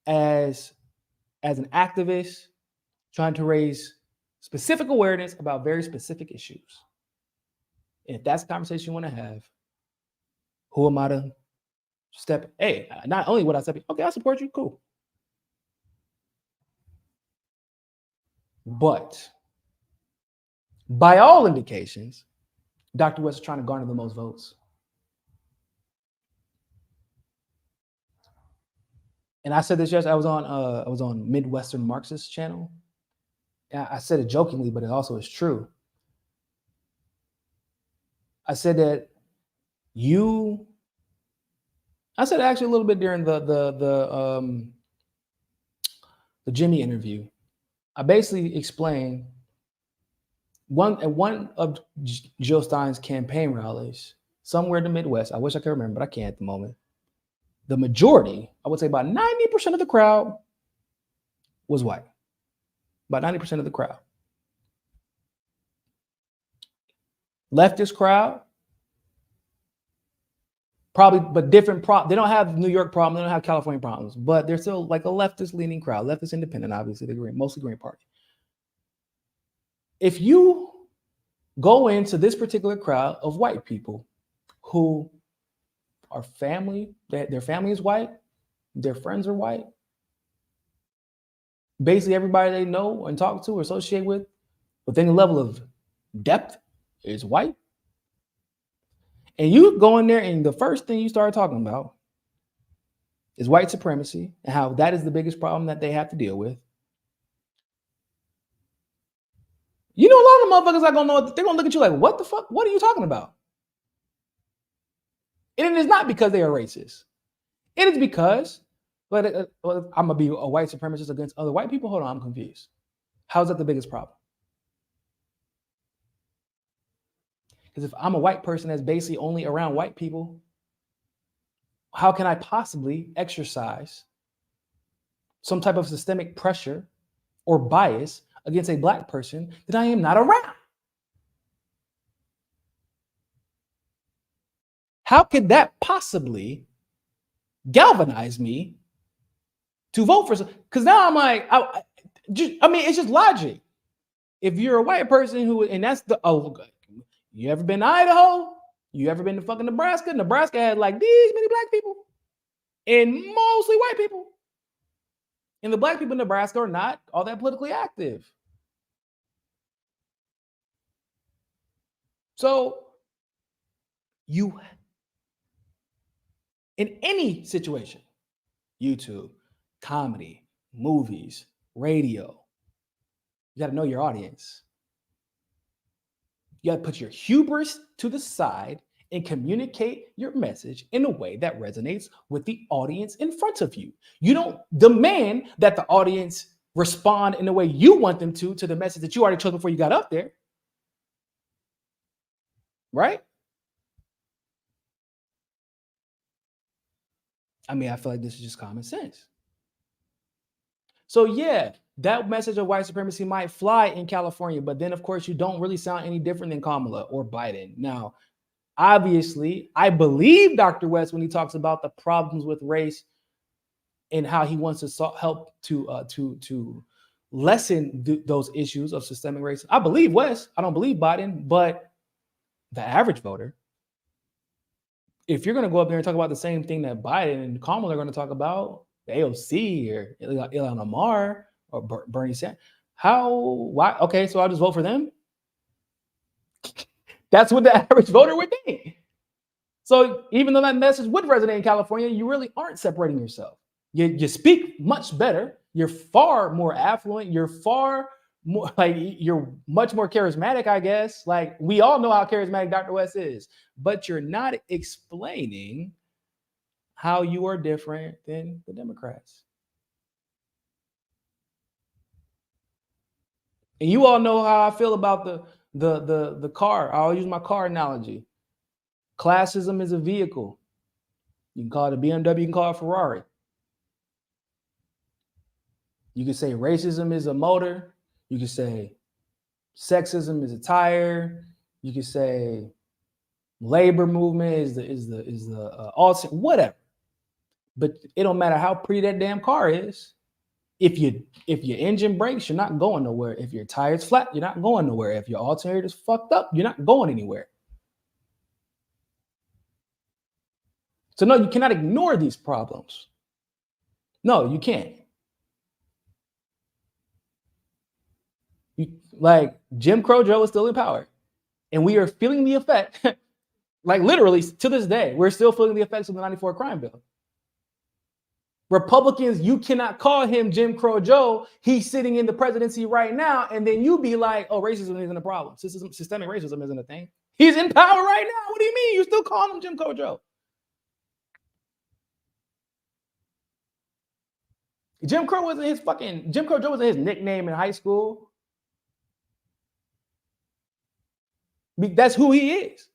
as an activist, trying to raise specific awareness about very specific issues. And if that's the conversation you want to have, who am I to step? Hey, not only would I step, okay, I support you, cool. But by all indications, Dr. West is trying to garner the most votes. And I said this yesterday. I was on Midwestern Marxist channel. I said it jokingly, but it also is true. I said that I said actually a little bit during the Jimmy interview. I basically explained at one of Jill Stein's campaign rallies somewhere in the Midwest. I wish I could remember, but I can't at the moment. The majority, I would say about 90% of the crowd was white. About 90% of the crowd. Leftist crowd, probably, but different they don't have New York problems, they don't have California problems, but they're still like a leftist leaning crowd, leftist independent, obviously, they're mostly Green Party. If you go into this particular crowd of white people who are family, their family is white, their friends are white, basically everybody they know and talk to or associate with within a level of depth is white, and you go in there and the first thing you start talking about is white supremacy and how that is the biggest problem that they have to deal with. You know, a lot of motherfuckers are gonna know, they're gonna look at you like, what the fuck? What are you talking about? And it is not because they are racist. It is because, but I'm gonna be a white supremacist against other white people. Hold on, I'm confused. How's that the biggest problem? Because if I'm a white person that's basically only around white people, how can I possibly exercise some type of systemic pressure or bias against a black person that I am not around? How could that possibly galvanize me to vote for some? Because now I'm like, I mean, it's just logic. If you're a white person who, and that's the, you ever been to Idaho? You ever been to fucking Nebraska? Nebraska had like these many black people and mostly white people. And the black people in Nebraska are not all that politically active. So you, in any situation, YouTube, comedy, movies, radio, you got to know your audience. You got to put your hubris to the side and communicate your message in a way that resonates with the audience in front of you. You don't demand that the audience respond in the way you want them to the message that you already chose before you got up there. Right? I mean, I feel like this is just common sense. So yeah, that message of white supremacy might fly in California, but then of course you don't really sound any different than Kamala or Biden. Now, obviously, I believe Dr. West when he talks about the problems with race and how he wants to help to lessen those issues of systemic racism. I believe West. I don't believe Biden, but the average voter, if you're going to go up there and talk about the same thing that Biden and Kamala are going to talk about, the AOC or Ilhan Omar or Bernie Sanders, why? Okay, so I'll just vote for them. That's what the average voter would think. So even though that message would resonate in California, you really aren't separating yourself. You speak much better. You're far more affluent. You're far more like you're much more charismatic, I guess. Like we all know how charismatic Dr. West is, but you're not explaining how you are different than the Democrats. And you all know how I feel about the car. I'll use my car analogy. Classism is a vehicle. You can call it a BMW, you can call it a Ferrari. You can say racism is a motor. You can say sexism is a tire. You can say labor movement is the ultimate, whatever. But it don't matter how pretty that damn car is. If your engine breaks, you're not going nowhere. If your tire's flat, you're not going nowhere. If your alternator is fucked up, you're not going anywhere. So no, you cannot ignore these problems. No, you can't. Like Jim Crow Joe is still in power, and we are feeling the effect. Like literally to this day, we're still feeling the effects of the '94 crime bill. Republicans, you cannot call him Jim Crow Joe. He's sitting in the presidency right now, and then you be like, "Oh, racism isn't a problem. Systemic racism isn't a thing." He's in power right now. What do you mean? You still calling him Jim Crow Joe? Jim Crow Joe wasn't his nickname in high school. That's who he is.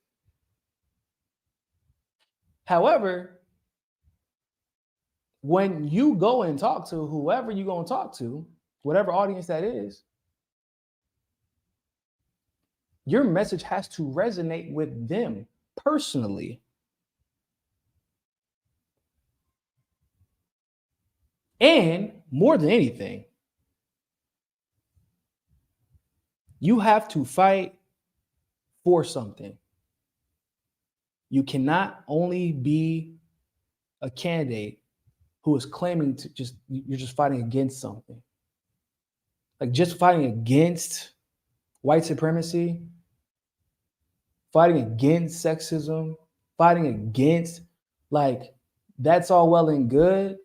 However, when you go and talk to whoever you're going to talk to, whatever audience that is, your message has to resonate with them personally. And more than anything, you have to fight for something. You cannot only be a candidate who is claiming to you're just fighting against something. Like just fighting against white supremacy, fighting against sexism, fighting against like That's all well and good.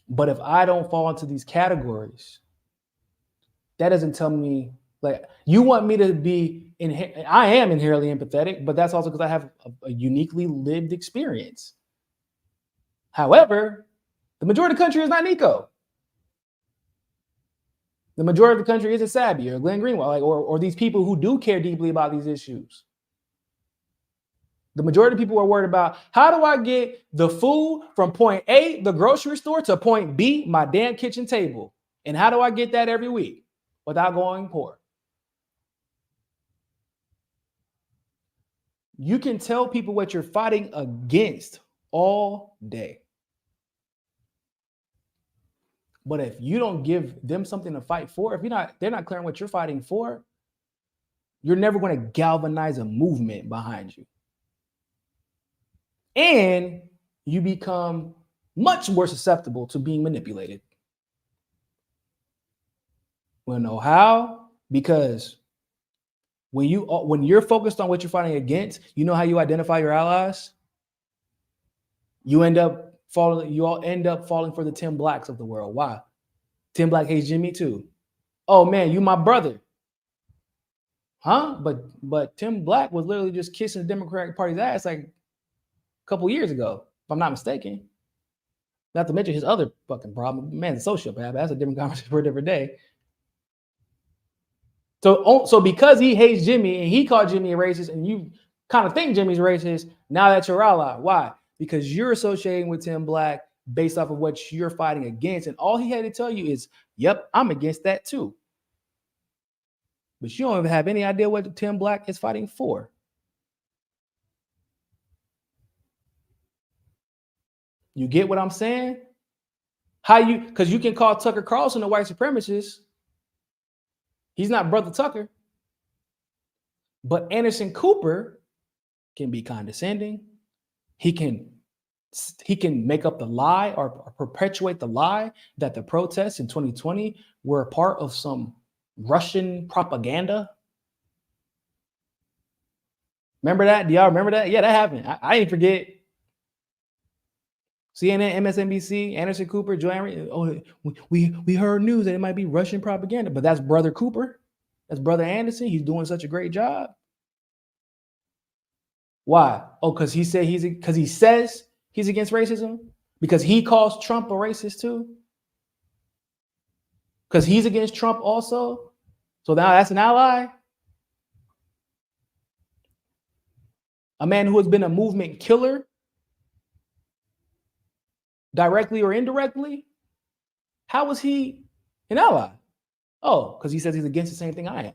But if I don't fall into these categories, that doesn't tell me, like, you want me to be, I am inherently empathetic, but that's also because I have a uniquely lived experience. However, the majority of the country is not Niko. The majority of the country isn't Sabby or Glenn Greenwald, like, or these people who do care deeply about these issues. The majority of people are worried about, how do I get the food from point A, the grocery store, to point B, my damn kitchen table? And how do I get that every week without going poor? You can tell people what you're fighting against all day. But if you don't give them something to fight for, if they're not clear on what you're fighting for, you're never going to galvanize a movement behind you. And you become much more susceptible to being manipulated. Wanna know how? Because when you're focused on what you're fighting against, you know how you identify your allies? You all end up falling for the Tim Blacks of the world. Why? Tim Black hates Jimmy too. Oh man, you my brother. Huh? But Tim Black was literally just kissing the Democratic Party's ass like a couple years ago, if I'm not mistaken. Not to mention his other fucking problem. Man's a sociopath. That's a different conversation for a different day. So because he hates Jimmy and he called Jimmy a racist, and you kind of think Jimmy's racist, now that's your ally. Why? Because you're associating with Tim Black based off of what you're fighting against. And all he had to tell you is, yep, I'm against that too. But you don't even have any idea what Tim Black is fighting for. You get what I'm saying? Because you can call Tucker Carlson a white supremacist. He's not Brother Tucker. But Anderson Cooper can be condescending. He can make up the lie or perpetuate the lie that the protests in 2020 were a part of some Russian propaganda. Remember that? Do y'all remember that? Yeah, that happened. I didn't forget. CNN, MSNBC, Anderson Cooper, Joanne. Oh, we heard news that it might be Russian propaganda, but that's Brother Cooper. That's Brother Anderson. He's doing such a great job. Why? Oh, because he says he's against racism? Because he calls Trump a racist too? Because he's against Trump also? So now that's an ally? A man who has been a movement killer, directly or indirectly? How was he an ally? Oh, because he says he's against the same thing I am.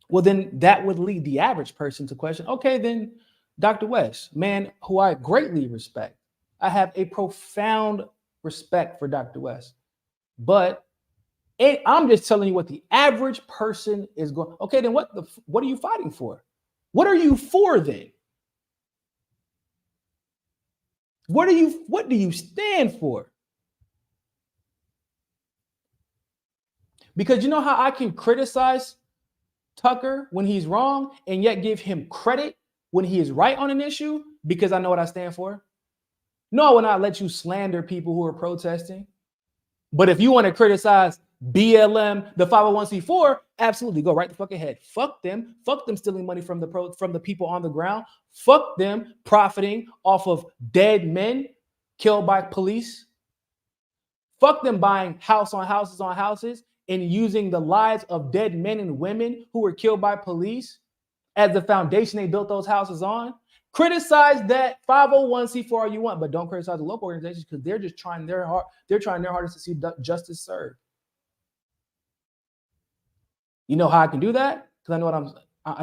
Well, then that would lead the average person to question, okay, then Dr. West, man who I greatly respect. I have a profound respect for Dr. West. But I'm just telling you what the average person is going. Okay, then what are you fighting for? What are you for then? What do you stand for? Because you know how I can criticize Tucker when he's wrong and yet give him credit when he is right on an issue? Because I know what I stand for. No, I will not let you slander people who are protesting. But if you want to criticize BLM, the 501c4, absolutely, go right the fuck ahead. Fuck them stealing money from the people on the ground. Fuck them profiting off of dead men killed by police. Fuck them buying house on houses on houses and using the lives of dead men and women who were killed by police as the foundation they built those houses on. Criticize that 501c4 all you want, but don't criticize the local organizations because they're just trying their hardest to see justice served. You know how I can do that? Because I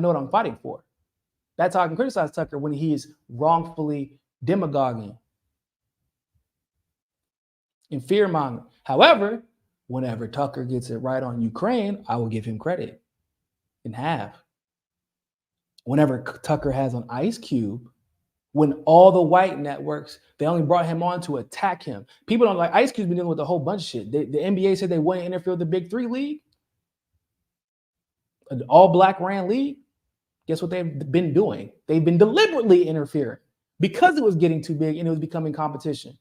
know what I'm fighting for. That's how I can criticize Tucker when he is wrongfully demagoguing and fear-mongering. However, whenever Tucker gets it right on Ukraine, I will give him credit and have. Whenever Tucker has on Ice Cube, when all the white networks, they only brought him on to attack him. People don't like Ice Cube's been dealing with a whole bunch of shit. The NBA said they wouldn't interfere with the Big Three league, an all-black ran league. Guess what they've been doing? They've been deliberately interfering because it was getting too big and it was becoming competition.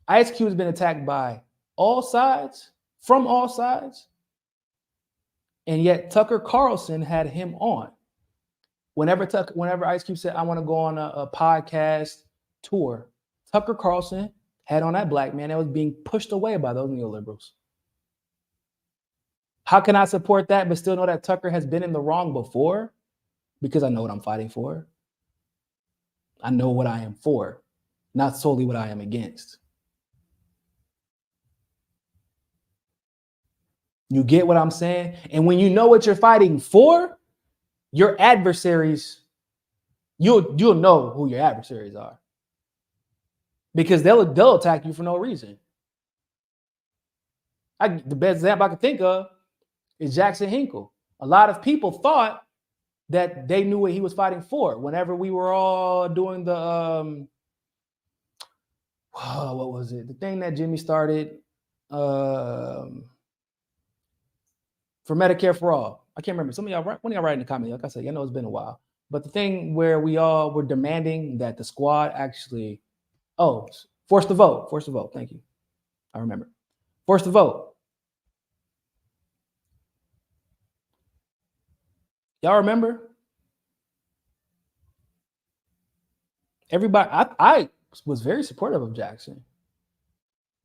Ice Cube has been attacked by all sides, from all sides, and yet Tucker Carlson had him on. Whenever Ice Cube said, I want to go on a podcast tour, Tucker Carlson had on that black man that was being pushed away by those neoliberals. How can I support that but still know that Tucker has been in the wrong before? Because I know what I'm fighting for. I know what I am for, not solely what I am against. You get what I'm saying? And when you know what you're fighting for, your adversaries, you'll know who your adversaries are. Because they'll attack you for no reason. The best example I can think of is Jackson Hinkle. A lot of people thought that they knew what he was fighting for. Whenever we were all doing the what was it? The thing that Jimmy started for Medicare for All. I can't remember. Some of y'all, when y'all write in the comments, like I said, I know it's been a while. But the thing where we all were demanding that the squad actually, force the vote. Force the vote. Thank you. I remember. Force the vote. Y'all remember? Everybody, I was very supportive of Jackson.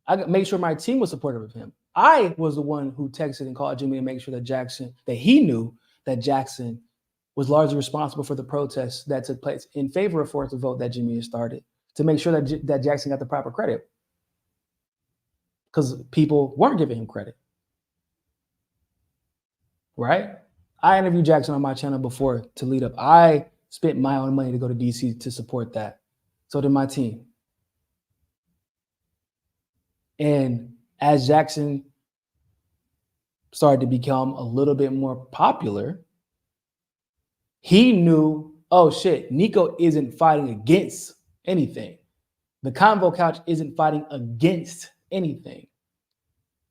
I made sure my team was supportive of him. I was the one who texted and called Jimmy to make sure that he knew that Jackson was largely responsible for the protests that took place in favor of force the vote that Jimmy had started, to make sure that Jackson got the proper credit. Because people weren't giving him credit. Right? I interviewed Jackson on my channel before to lead up. I spent my own money to go to DC to support that. So did my team. And as Jackson started to become a little bit more popular, he knew, oh shit, Niko isn't fighting against anything. The Convo Couch isn't fighting against anything.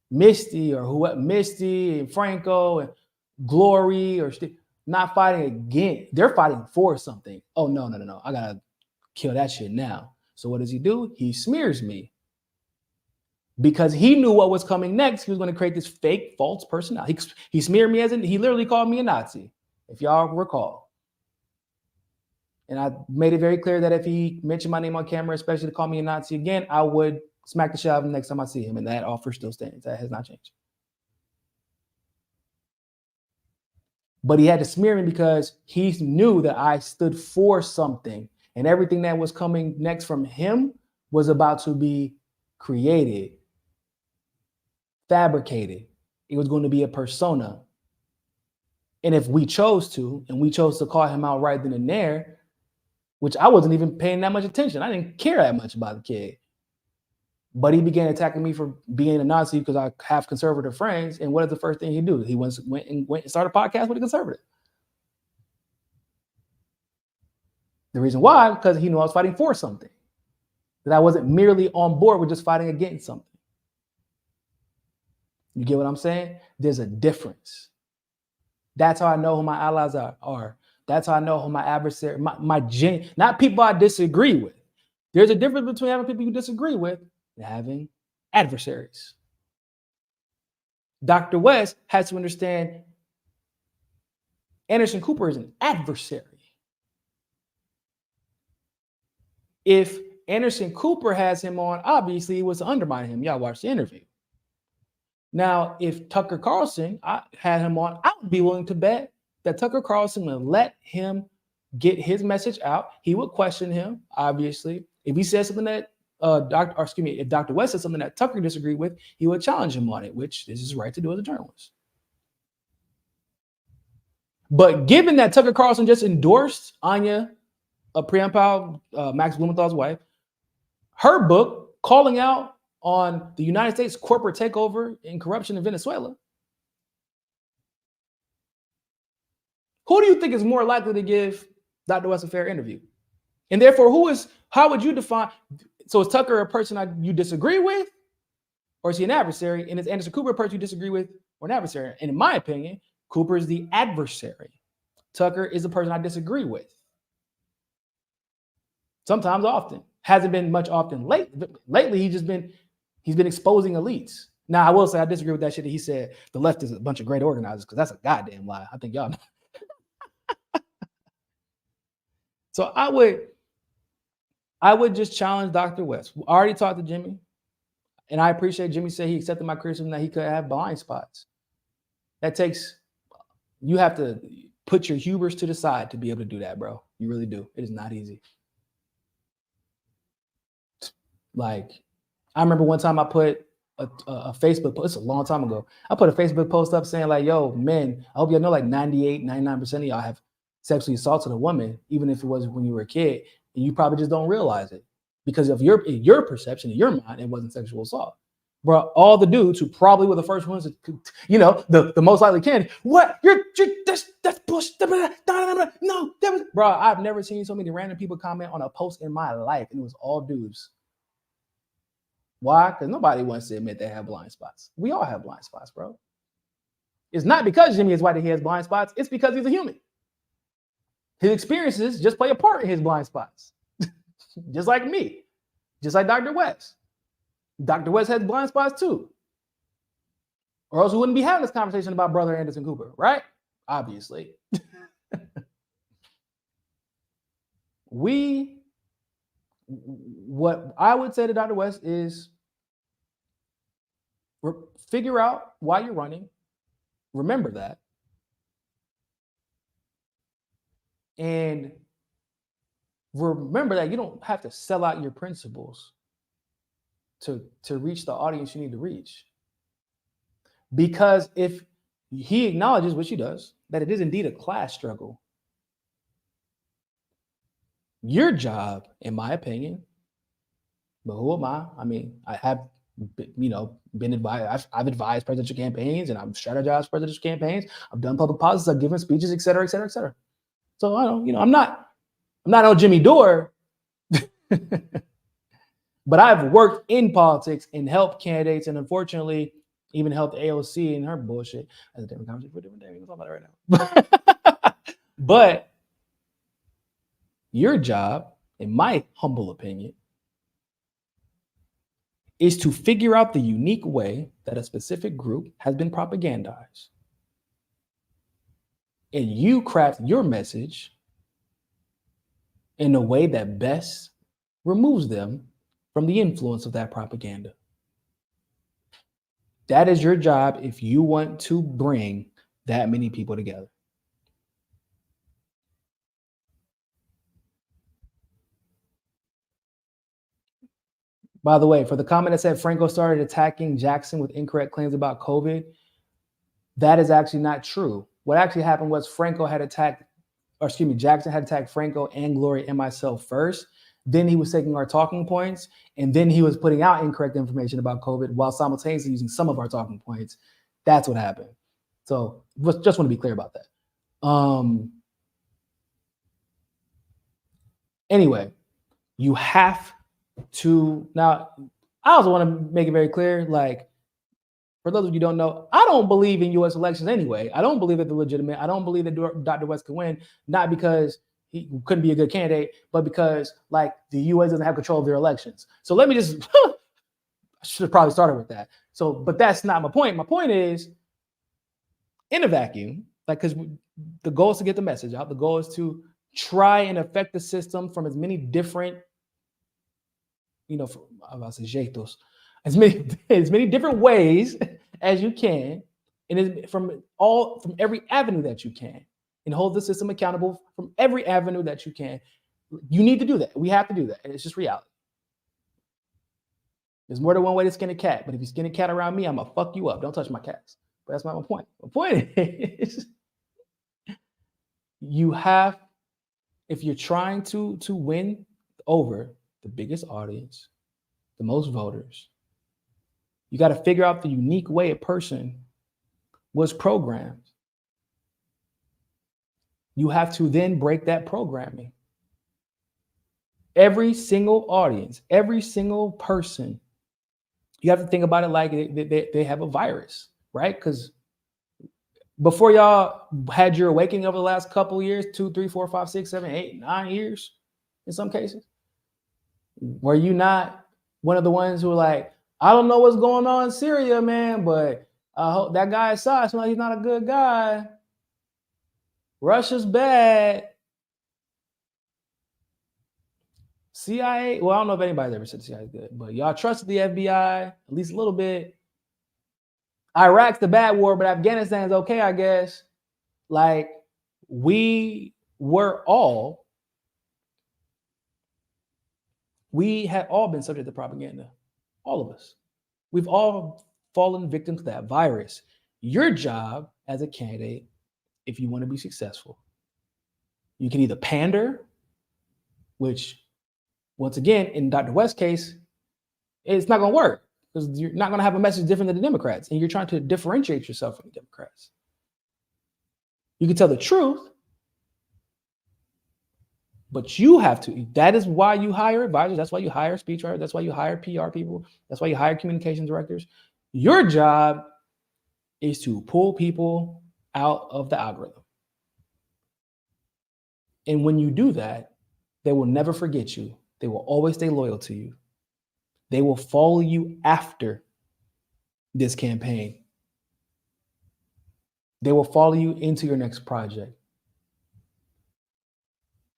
Misty and Franco and Glory not fighting against, they're fighting for something. Oh, no. I gotta kill that shit now. So what does he do? He smears me. Because he knew what was coming next. He was going to create this fake, false personality. He smeared me he literally called me a Nazi, if y'all recall. And I made it very clear that if he mentioned my name on camera, especially to call me a Nazi again, I would smack the shit out of him next time I see him. And that offer still stands. That has not changed. But he had to smear me because he knew that I stood for something. And everything that was coming next from him was about to be created, fabricated. It was going to be a persona. And if we chose to, and we chose to call him out right then and there, which I wasn't even paying that much attention. I didn't care that much about the kid. But he began attacking me for being a Nazi because I have conservative friends. And what is the first thing he do? He went and started a podcast with a conservative. The reason why, because he knew I was fighting for something. That I wasn't merely on board with just fighting against something. You get what I'm saying? There's a difference. That's how I know who my allies are. That's how I know who my adversary, not people I disagree with. There's a difference between having people you disagree with and having adversaries. Dr. West has to understand Anderson Cooper is an adversary. If Anderson Cooper has him on, obviously it was to undermine him. Y'all watched the interview. Now, if Tucker Carlson had him on, I would be willing to bet that Tucker Carlson would let him get his message out. He would question him, obviously. If he says something that if Dr. West said something that Tucker disagreed with, he would challenge him on it, which is his right to do as a journalist. But given that Tucker Carlson just endorsed Anya Priyampal, Max Blumenthal's wife, her book calling out on the United States corporate takeover and corruption in Venezuela, who do you think is more likely to give Dr. West a fair interview? And therefore, how would you define? So is Tucker a person you disagree with, or is he an adversary? And is Anderson Cooper a person you disagree with or an adversary? And in my opinion, Cooper is the adversary. Tucker is the person I disagree with. Sometimes, often. Hasn't been much often lately. He's been exposing elites. Now, I will say I disagree with that shit that he said the left is a bunch of great organizers, because that's a goddamn lie. I think y'all know. So I would just challenge Dr. West. I already talked to Jimmy, and I appreciate Jimmy said he accepted my criticism that he could have blind spots. You have to put your hubris to the side to be able to do that, bro. You really do. It is not easy. Like, I remember one time I put a Facebook post, it's a long time ago. I put a Facebook post up saying like, yo, men, I hope y'all know like 98, 99% of y'all have sexually assaulted a woman, even if it was when you were a kid, and you probably just don't realize it because of your perception, in your mind, it wasn't sexual assault. Bro, all the dudes who probably were the first ones, the most likely candidate. What? That's bullshit. No, bro, I've never seen so many random people comment on a post in my life, and it was all dudes. Why? Because nobody wants to admit they have blind spots. We all have blind spots, bro. It's not because Jimmy is white that he has blind spots. It's because he's a human. His experiences just play a part in his blind spots. Just like me. Just like Dr. West. Dr. West has blind spots too. Or else we wouldn't be having this conversation about Brother Anderson Cooper, right? Obviously. What I would say to Dr. West is figure out why you're running. Remember that. And remember that you don't have to sell out your principles to reach the audience you need to reach. Because if he acknowledges, which he does, that it is indeed a class struggle, your job, in my opinion, but who am I? I mean, I have, been advised. I've advised presidential campaigns, and I've strategized presidential campaigns. I've done public policies. I've given speeches, et cetera, et cetera, et cetera. So I don't, I'm not no Jimmy Dore, but I've worked in politics and helped candidates, and unfortunately, even helped AOC in her bullshit. That's a different conversation for a different day. We're talking about it right now. But your job, in my humble opinion, is to figure out the unique way that a specific group has been propagandized. And you craft your message in a way that best removes them from the influence of that propaganda. That is your job if you want to bring that many people together. By the way, for the comment that said Franco started attacking Jackson with incorrect claims about COVID, that is actually not true. What actually happened was Jackson had attacked Franco and Gloria and myself first. Then he was taking our talking points, and then he was putting out incorrect information about COVID while simultaneously using some of our talking points. That's what happened. So just want to be clear about that. Anyway, you have to, now, I also want to make it very clear, like, for those of you who don't know, I don't believe in U.S. elections anyway. I don't believe that they're legitimate. I don't believe that Dr. West can win, not because he couldn't be a good candidate, but because, like, the U.S. doesn't have control of their elections. So let me just, I should have probably started with that. So, but that's not my point. My point is, in a vacuum, like, because the goal is to get the message out. The goal is to try and affect the system from as many different, hiatus, as many different ways as you can, and from every avenue that you can, and hold the system accountable from every avenue that you can. You need to do that. We have to do that. And it's just reality. There's more than one way to skin a cat, but if you skin a cat around me, I'm gonna fuck you up. Don't touch my cats. But that's not my point. My point is, you have, if you're trying to win over the biggest audience, the most voters, you got to figure out the unique way a person was programmed. You have to then break that programming. Every single audience, every single person, you have to think about it like they have a virus, right? Because before y'all had your awakening over the last couple of years, 2, 3, 4, 5, 6, 7, 8, 9 years, in some cases, were you not one of the ones who were like, I don't know what's going on in Syria, man, but I hope that guy Assad, like he's not a good guy. Russia's bad. CIA, well, I don't know if anybody's ever said the CIA is good, but y'all trusted the FBI at least a little bit. Iraq's the bad war, but Afghanistan's okay, I guess. Like, we had all been subject to propaganda. All of us. We've all fallen victim to that virus. Your job as a candidate, if you want to be successful, you can either pander, which, once again, in Dr. West's case, it's not going to work because you're not going to have a message different than the Democrats, and you're trying to differentiate yourself from the Democrats. You can tell the truth, but you have to. That is why you hire advisors. That's why you hire speechwriters. That's why you hire PR people. That's why you hire communication directors. Your job is to pull people out of the algorithm. And when you do that, they will never forget you. They will always stay loyal to you. They will follow you after this campaign. They will follow you into your next project.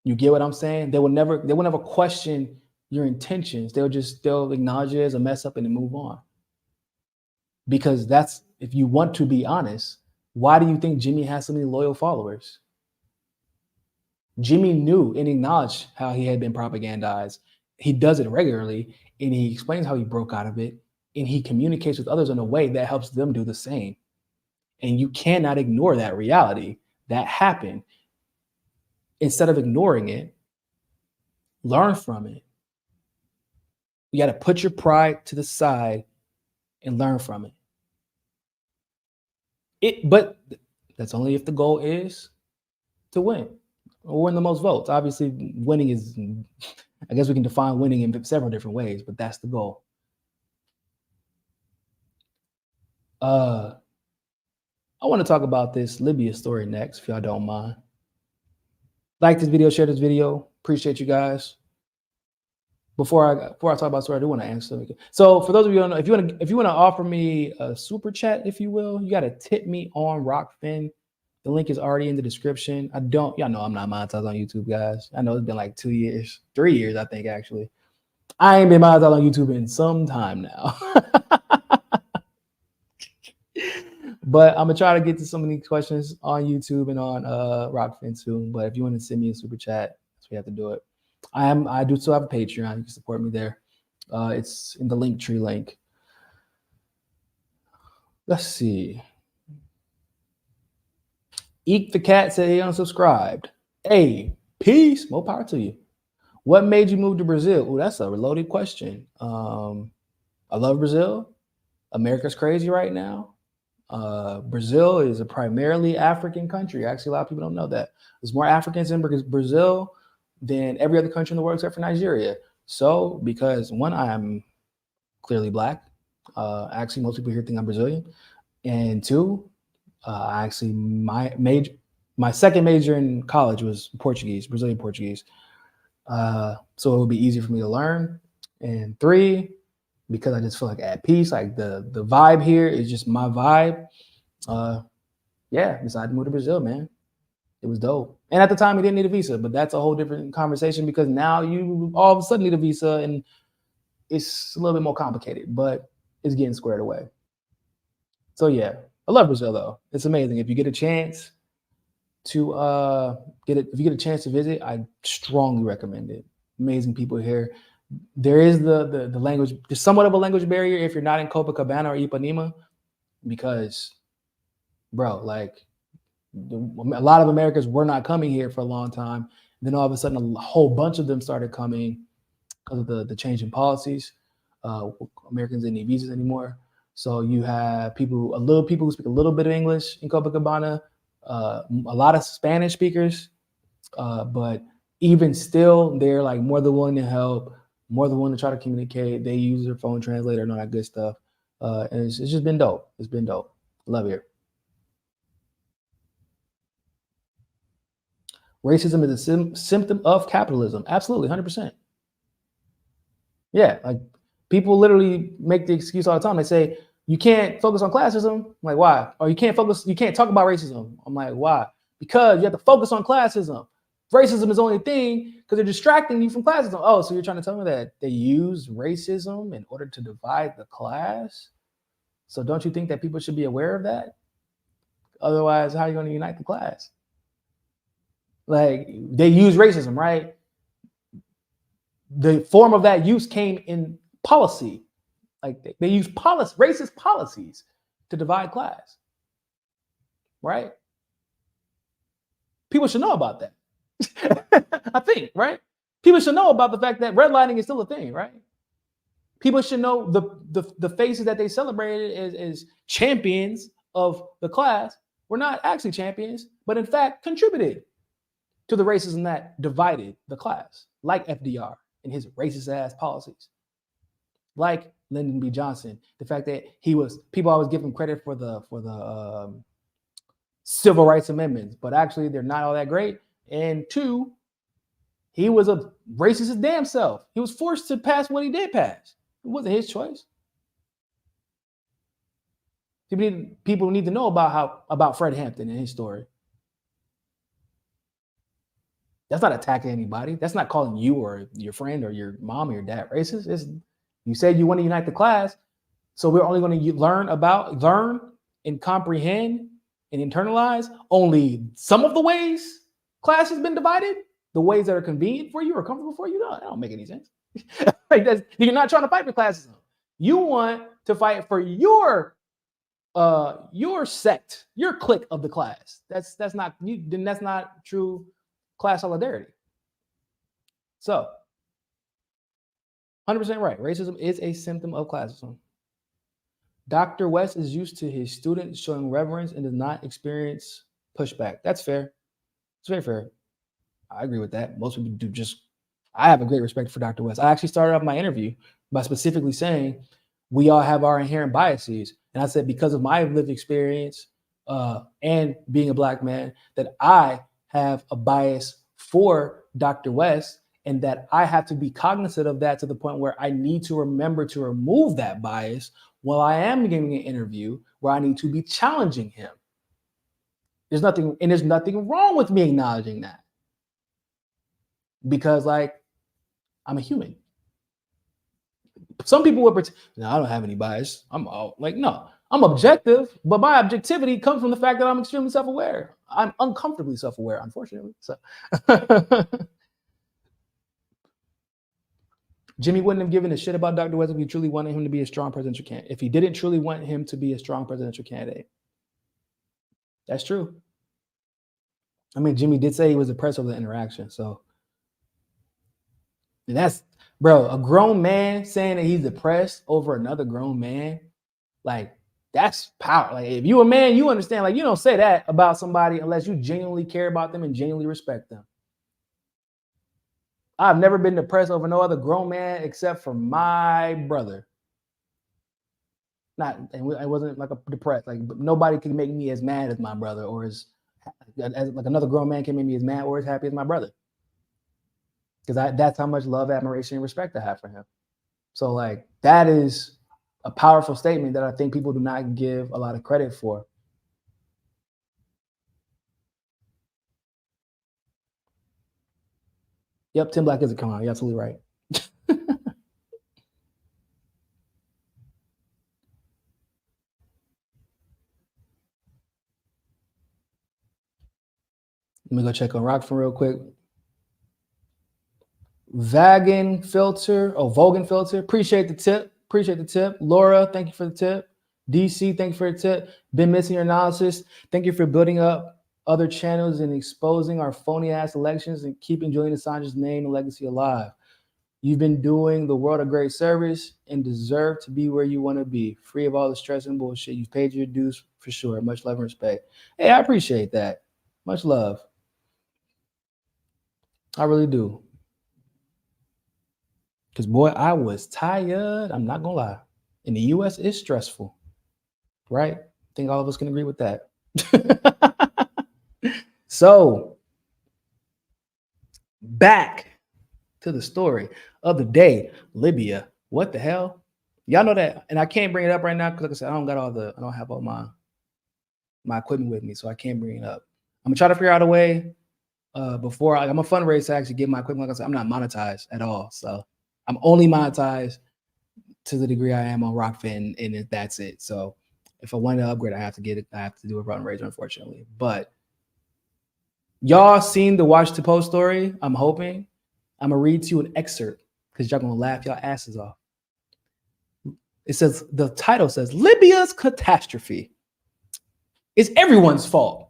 You get what I'm saying? They will never question your intentions. They'll acknowledge it as a mess up and then move on. Because that's, if you want to be honest, why do you think Jimmy has so many loyal followers? Jimmy knew and acknowledged how he had been propagandized. He does it regularly, and he explains how he broke out of it, and he communicates with others in a way that helps them do the same. And you cannot ignore that reality that happened. Instead of ignoring it, learn from it. You got to put your pride to the side and learn from it. But that's only if the goal is to win or win the most votes. Obviously, winning is, I guess we can define winning in several different ways, but that's the goal. I want to talk about this Libya story next, if y'all don't mind. Like this video, share this video. Appreciate you guys. Before I talk about story, I do want to answer something. So for those of you who don't know, if you want to offer me a super chat, if you will, you got to tip me on Rockfin. The link is already in the description. Y'all know I'm not monetized on YouTube, guys. I know it's been like 2 years, 3 years, I think, actually. I ain't been monetized on YouTube in some time now. But I'm gonna try to get to some of these questions on YouTube and on Rockfin soon. But if you want to send me a super chat, that's what you have to do it. I do still have a Patreon. You can support me there. It's in the Linktree link. Let's see. Eek the Cat said he unsubscribed. Hey, peace. More power to you. What made you move to Brazil? Oh, that's a loaded question. I love Brazil. America's crazy right now. Brazil is a primarily African country. Actually, a lot of people don't know that. There's more Africans in Brazil than every other country in the world except for Nigeria. So, because one, I'm clearly black. Actually, most people here think I'm Brazilian. And two, actually, my second major in college was Portuguese, Brazilian Portuguese. So it would be easy for me to learn. And three, because I just feel like at peace, like the vibe here is just my vibe. Yeah, decided to move to Brazil, man. It was dope. And at the time, he didn't need a visa, but that's a whole different conversation because now you all of a sudden need a visa and it's a little bit more complicated, but it's getting squared away. So yeah, I love Brazil though. It's amazing. If you get a chance to visit, I strongly recommend it. Amazing people here. There is the language, there's somewhat of a language barrier if you're not in Copacabana or Ipanema, because, bro, like a lot of Americans were not coming here for a long time. Then all of a sudden, a whole bunch of them started coming because of the change in policies. Americans didn't need visas anymore. So you have people who speak a little bit of English in Copacabana, a lot of Spanish speakers, but even still, they're like more than willing to help, more than willing to try to communicate. They use their phone translator and all that good stuff. And it's just been dope. It's been dope. Love it here. Racism is a symptom of capitalism. Absolutely, 100%. Yeah, like people literally make the excuse all the time. They say, you can't focus on classism. I'm like, why? Or you can't talk about racism. I'm like, why? Because you have to focus on classism. Racism is the only thing because they're distracting you from classism. Oh, so you're trying to tell me that they use racism in order to divide the class? So don't you think that people should be aware of that? Otherwise, how are you going to unite the class? Like, they use racism, right? The form of that use came in policy. Like they use racist policies to divide class, right? People should know about that. I think, right? People should know about the fact that redlining is still a thing, right? People should know the faces that they celebrated as champions of the class were not actually champions, but in fact contributed to the racism that divided the class, like FDR and his racist ass policies, like Lyndon B. Johnson. The fact that people always give him credit for the civil rights amendments, but actually they're not all that great. And two, he was a racist his damn self. He was forced to pass what he did pass. It wasn't his choice. People need to know about Fred Hampton and his story. That's not attacking anybody. That's not calling you or your friend or your mom or your dad racist. You said you want to unite the class, so we're only going to learn and comprehend and internalize only some of the ways class has been divided. The ways that are convenient for you or comfortable for you, that don't make any sense. Like you're not trying to fight for classism. You want to fight for your sect, your clique of the class. That's not true class solidarity. So, 100% right. Racism is a symptom of classism. Dr. West is used to his students showing reverence and does not experience pushback. That's fair. It's very fair. I agree with that. Most people do. I have a great respect for Dr. West. I actually started off my interview by specifically saying we all have our inherent biases. And I said, because of my lived experience and being a Black man, that I have a bias for Dr. West and that I have to be cognizant of that to the point where I need to remember to remove that bias while I am giving an interview where I need to be challenging him. There's nothing wrong with me acknowledging that. Because I'm a human. Some people would pretend, no, I don't have any bias. No, I'm objective, but my objectivity comes from the fact that I'm extremely self-aware. I'm uncomfortably self-aware, unfortunately. So Jimmy wouldn't have given a shit about Dr. West if he truly wanted him to be a strong presidential candidate. If he didn't truly want him to be a strong presidential candidate. That's true. I mean, Jimmy did say he was impressed over the interaction. So and that's, bro, a grown man saying that he's depressed over another grown man, that's power. Like, if you're a man, you understand, you don't say that about somebody unless you genuinely care about them and genuinely respect them. I've never been depressed over no other grown man except for my brother. I wasn't depressed. Nobody can make me as mad as my brother or as another grown man can make me as mad or as happy as my brother. Because that's how much love, admiration, and respect I have for him. So that is a powerful statement that I think people do not give a lot of credit for. Yep, Tim Black is a con. You're absolutely right. Let me go check on Rockford real quick. Vogan filter. Appreciate the tip. Laura, thank you for the tip. DC, thank you for the tip. Been missing your analysis. Thank you for building up other channels and exposing our phony ass elections and keeping Julian Assange's name and legacy alive. You've been doing the world a great service and deserve to be where you want to be, free of all the stress and bullshit. You've paid your dues for sure. Much love and respect. Hey, I appreciate that. Much love. I really do. Because, boy, I was tired. I'm not going to lie. In the U.S., it's stressful, right? I think all of us can agree with that. So, Back to the story of the day. Libya. What the hell? Y'all know that, and I can't bring it up right now because, like I said, I don't have all my equipment with me, so I can't bring it up. I'm gonna try to figure out a way before I'm a fundraiser to actually get my equipment. Like I said, I'm not monetized at all, so I'm only monetized to the degree I am on Rockfin, and that's it. So if I want to upgrade, I have to get it. I have to do a fundraiser, unfortunately. But y'all seen the Watch the Post story? I'm hoping. I'm gonna read to you an excerpt because y'all gonna laugh your asses off. It says, the title says, Libya's catastrophe is everyone's fault.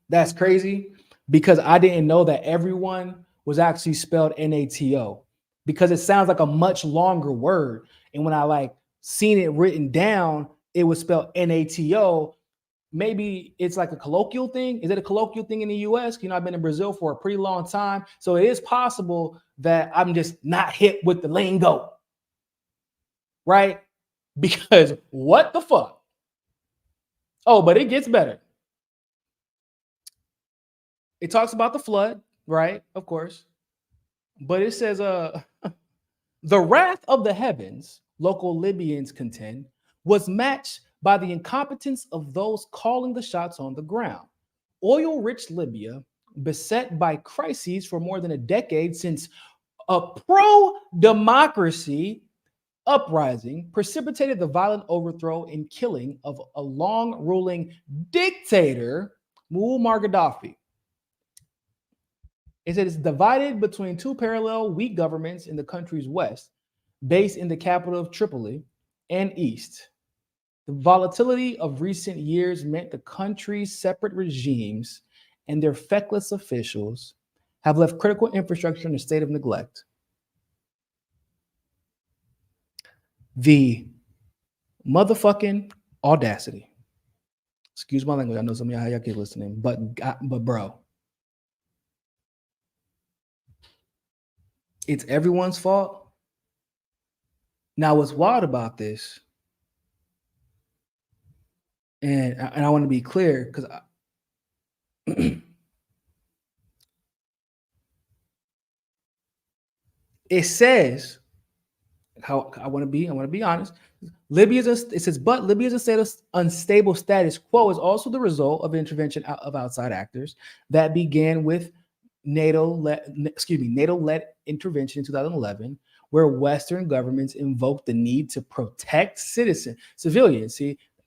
That's crazy because I didn't know that everyone was actually spelled NATO because it sounds like a much longer word. And when I like seen it written down, it was spelled NATO. Maybe it's like a colloquial thing. Is it a colloquial thing in the US? You know, I've been in Brazil for a pretty long time. So it is possible that I'm just not hip with the lingo, right? Because what the fuck? Oh, but it gets better. It talks about the flood, right? Of course. But it says, the wrath of the heavens, local Libyans contend, was matched by the incompetence of those calling the shots on the ground. Oil-rich Libya, beset by crises for more than a decade since a pro-democracy uprising precipitated the violent overthrow and killing of a long-ruling dictator, Muammar Gaddafi. It said it's divided between two parallel weak governments in the country's west, based in the capital of Tripoli, and east. The volatility of recent years meant the country's separate regimes and their feckless officials have left critical infrastructure in a state of neglect. The motherfucking audacity. Excuse my language. I know some of y'all kids listening, but bro, it's everyone's fault. Now, what's wild about this, and I want to be clear because it says how I want to be honest. It says, but Libya's unstable status quo is also the result of intervention of outside actors that began with NATO-led intervention in 2011, where Western governments invoked the need to protect civilians.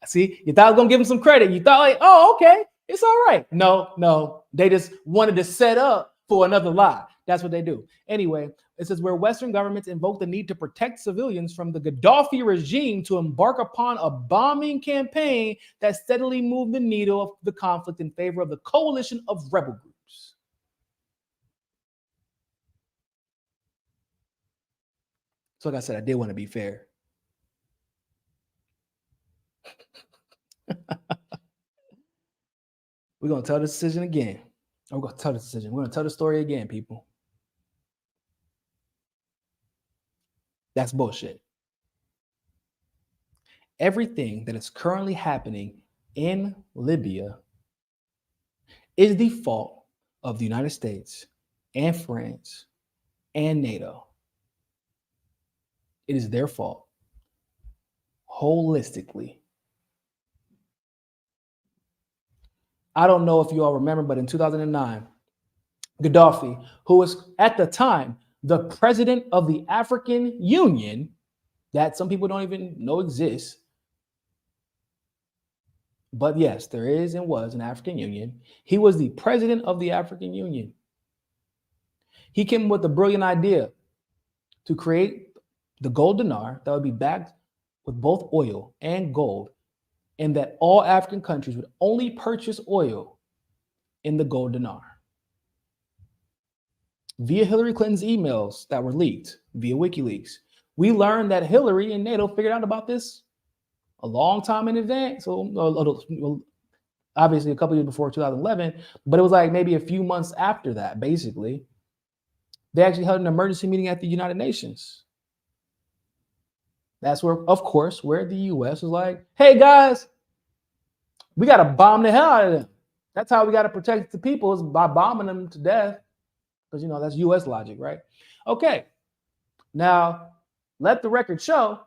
See, you thought I was gonna give them some credit. You thought like, oh, okay, it's all right. No, they just wanted to set up for another lie. That's what they do. Anyway, it says where Western governments invoke the need to protect civilians from the Gaddafi regime to embark upon a bombing campaign that steadily moved the needle of the conflict in favor of the coalition of rebel groups. So like I said, I did want to be fair. We're going to tell the decision again. We're going to tell the decision. We're going to tell the story again, people. That's bullshit. Everything that is currently happening in Libya is the fault of the United States and France and NATO. It is their fault. Holistically. I don't know if you all remember, but in 2009, Gaddafi, who was at the time the president of the African Union, that some people don't even know exists, but yes, there is and was an African Union. He was the president of the African Union. He came with a brilliant idea to create the gold dinar that would be backed with both oil and gold, and that all African countries would only purchase oil in the gold dinar. Via Hillary Clinton's emails that were leaked via WikiLeaks, we learned that Hillary and NATO figured out about this a long time in advance. So obviously a couple years before 2011, but it was like maybe a few months after that, basically. They actually held an emergency meeting at the United Nations. That's where, of course, where the US was like, hey guys, We got to bomb the hell out of them. That's how we got to protect the people, is by bombing them to death. Because, that's U.S. logic, right? Okay. Now, let the record show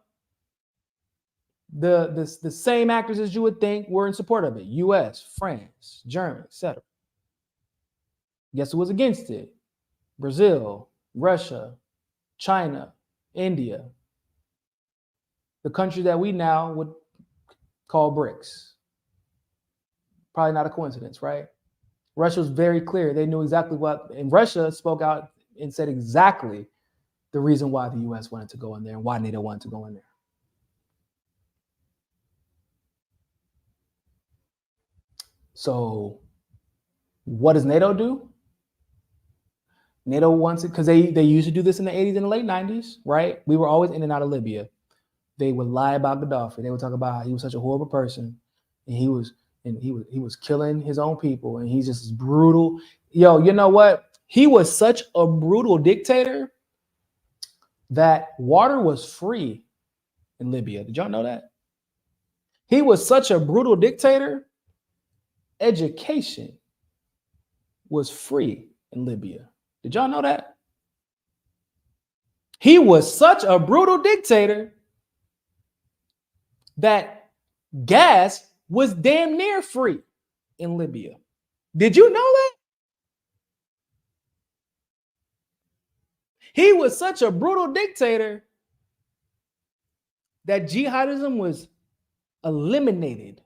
the same actors as you would think were in support of it. U.S., France, Germany, etc. Guess who was against it? Brazil, Russia, China, India. The country that we now would call BRICS. Probably not a coincidence, right? Russia was very clear. They knew exactly what, and Russia spoke out and said exactly the reason why the U.S. wanted to go in there and why NATO wanted to go in there. So what does NATO do? NATO wants it because they used to do this in the 80s and the late 90s, right? We were always in and out of Libya. They would lie about Gaddafi. They would talk about how he was such a horrible person, and he was killing his own people, and he's just brutal. Yo, you know what? He was such a brutal dictator that water was free in Libya. Did y'all know that? He was such a brutal dictator. Education was free in Libya. Did y'all know that? He was such a brutal dictator that gas was damn near free in Libya. Did you know that? He was such a brutal dictator that jihadism was eliminated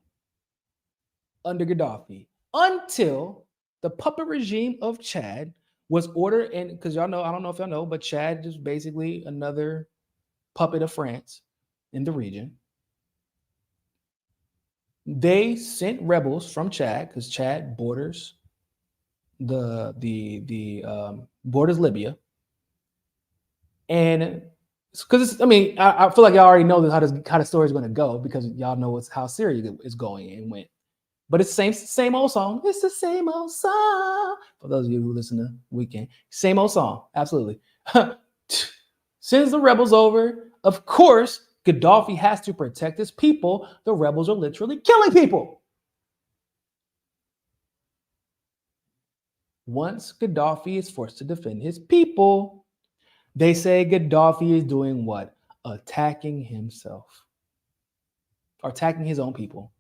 under Gaddafi until the puppet regime of Chad was ordered. And because y'all know, I don't know if y'all know, but Chad is basically another puppet of France in the region. They sent rebels from Chad, because Chad borders borders Libya, and because I feel like y'all already know how the story is going to go, because y'all know how Syria is going and went. But it's the same old song. It's the same old song. For those of you who listen to Weekend, same old song, absolutely. Sends the rebels over. Of course, Gaddafi has to protect his people. The rebels are literally killing people. Once Gaddafi is forced to defend his people, they say Gaddafi is doing what? Attacking himself. Or attacking his own people.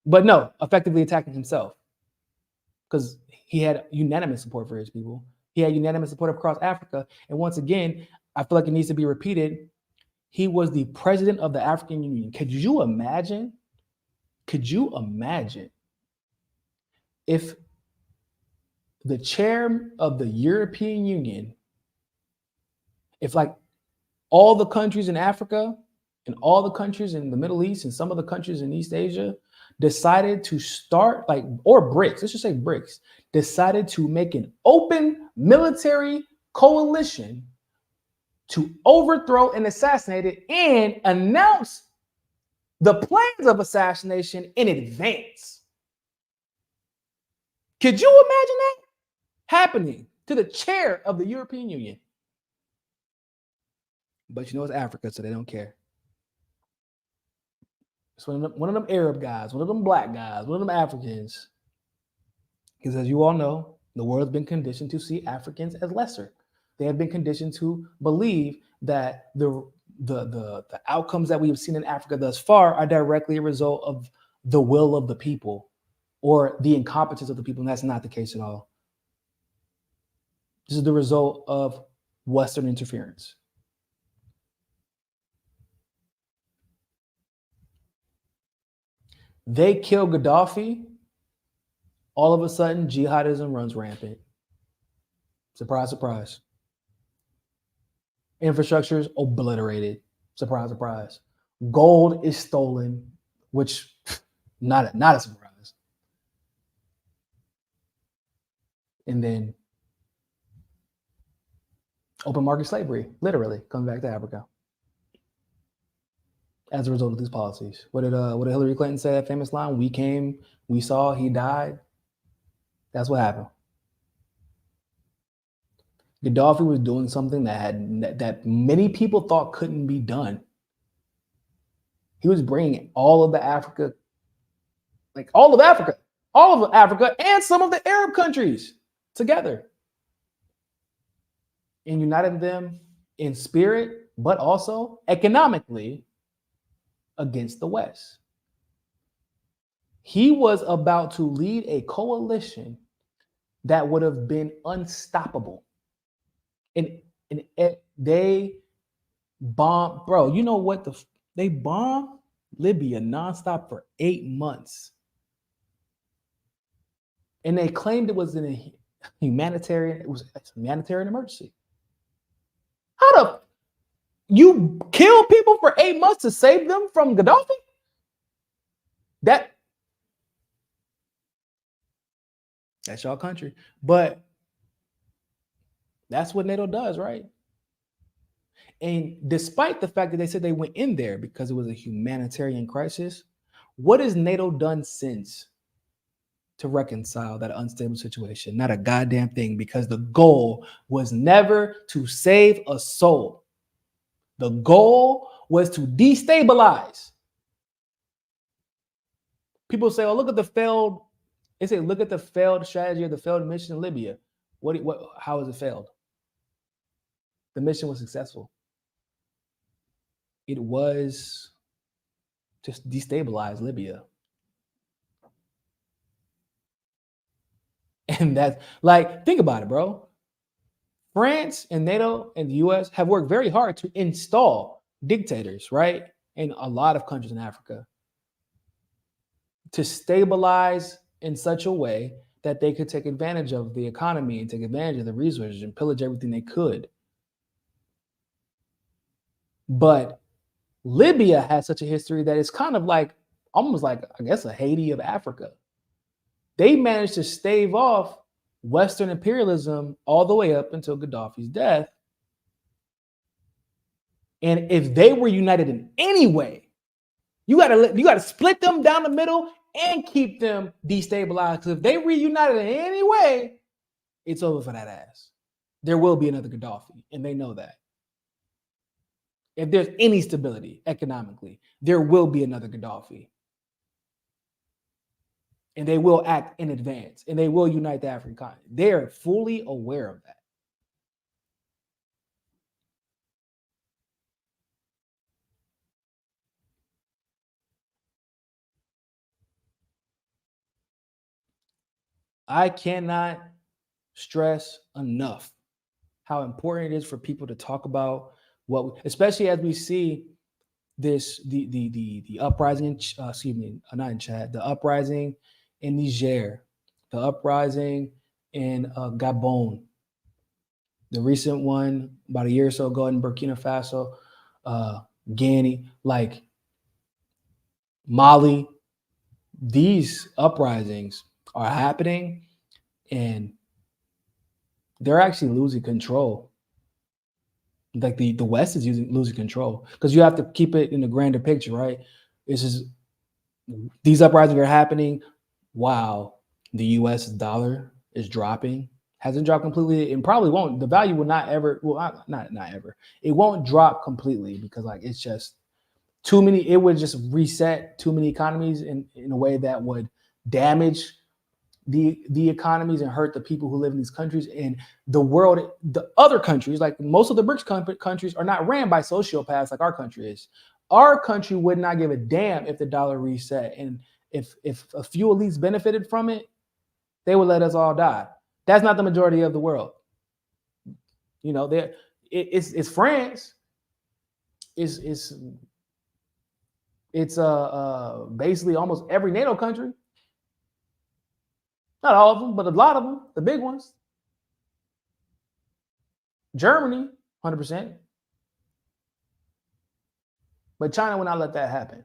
But no, effectively attacking himself. Because he had unanimous support for his people. He had unanimous support across Africa. And once again, I feel like it needs to be repeated. He was the president of the African Union. Could you imagine? Could you imagine if the chair of the European Union, if like all the countries in Africa and all the countries in the Middle East and some of the countries in East Asia decided to start, like, or BRICS, let's just say BRICS, decided to make an open military coalition to overthrow and assassinate it and announce the plans of assassination in advance. Could you imagine that happening to the chair of the European Union? But you know, it's Africa, so they don't care. It's one of them Arab guys, one of them black guys, one of them Africans. Because as you all know, the world has been conditioned to see Africans as lesser. They have been conditioned to believe that the outcomes that we have seen in Africa thus far are directly a result of the will of the people or the incompetence of the people, and that's not the case at all. This is the result of Western interference. They kill Gaddafi, all of a sudden jihadism runs rampant. Surprise, surprise. Infrastructure is obliterated. Surprise, surprise. Gold is stolen, which not a surprise. And then open market slavery, literally, comes back to Africa as a result of these policies. What did Hillary Clinton say, that famous line? We came, we saw, he died. That's what happened. Gaddafi was doing something that many people thought couldn't be done. He was bringing all of the Africa like all of Africa, and some of the Arab countries together, and united them in spirit, but also economically against the West. He was about to lead a coalition that would have been unstoppable. And they bombed, bro. You know what? They bombed Libya nonstop for 8 months. And they claimed it was a humanitarian emergency. How the you kill people for 8 months to save them from Gaddafi? That's y'all country. But that's what NATO does, right? And despite the fact that they said they went in there because it was a humanitarian crisis, what has NATO done since to reconcile that unstable situation? Not a goddamn thing, because the goal was never to save a soul. The goal was to destabilize. People say, "Oh, look at the failed." They say, "Look at the failed strategy of the failed mission in Libya." How has it failed? The mission was successful. It was just destabilize Libya. And that's like, think about it, bro. France and NATO and the US have worked very hard to install dictators, right? In a lot of countries in Africa to stabilize in such a way that they could take advantage of the economy and take advantage of the resources and pillage everything they could. But Libya has such a history that it's kind of like, almost like, I guess, a Haiti of Africa. They managed to stave off Western imperialism all the way up until Gaddafi's death. And if they were united in any way, you gotta split them down the middle and keep them destabilized. Because if they reunited in any way, it's over for that ass. There will be another Gaddafi, and they know that. If there's any stability economically, there will be another Gaddafi. And they will act in advance, and they will unite the African continent. They're fully aware of that. I cannot stress enough how important it is for people to talk about especially as we see this the uprising. Not in Chad. The uprising in Niger, the uprising in Gabon, the recent one about a year or so ago in Burkina Faso, Guinea, like Mali. These uprisings are happening, and they're actually losing control. Like the West is losing control, because you have to keep it in the grander picture, right? It's just these uprisings are happening while the U.S. dollar is dropping. Hasn't dropped completely, and probably won't. The value will not ever. Well, not ever. It won't drop completely, because like it's just too many. It would just reset too many economies in a way that would damage the economies and hurt the people who live in these countries. And the world, the other countries, like most of the BRICS countries, are not ran by sociopaths like our country is. Our country would not give a damn if the dollar reset, and if a few elites benefited from it, they would let us all die. That's not the majority of the world. You know, it's France. It's basically almost every NATO country. Not all of them, but a lot of them, the big ones. Germany, 100%. But China will not let that happen.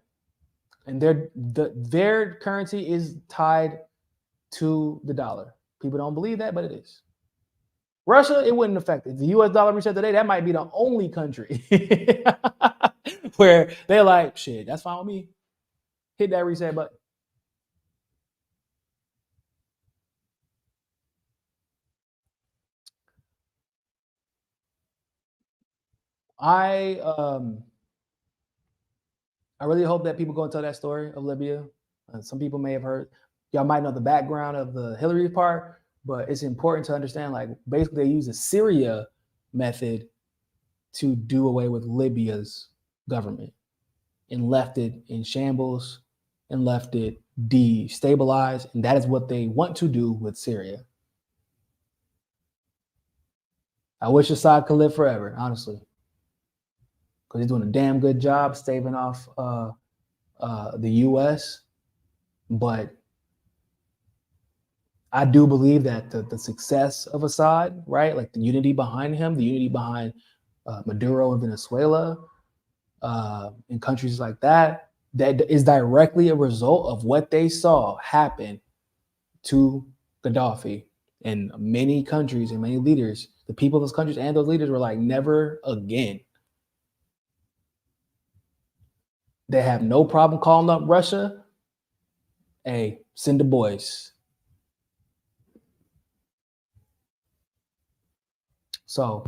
And their currency is tied to the dollar. People don't believe that, but it is. Russia, it wouldn't affect it. If the US dollar reset today, that might be the only country where they're like, shit, that's fine with me. Hit that reset button. I really hope that people go and tell that story of Libya. Some people may have heard, y'all might know the background of the Hillary part, but it's important to understand, like, basically they use the Syria method to do away with Libya's government and left it in shambles and left it destabilized. And that is what they want to do with Syria. I wish Assad could live forever, honestly, because he's doing a damn good job staving off the U.S. But I do believe that the success of Assad, right, like the unity behind him, the unity behind Maduro in Venezuela, in countries like that, that is directly a result of what they saw happen to Gaddafi. And many countries and many leaders, the people of those countries and those leaders were like, never again. They have no problem calling up Russia. Hey, send the boys. So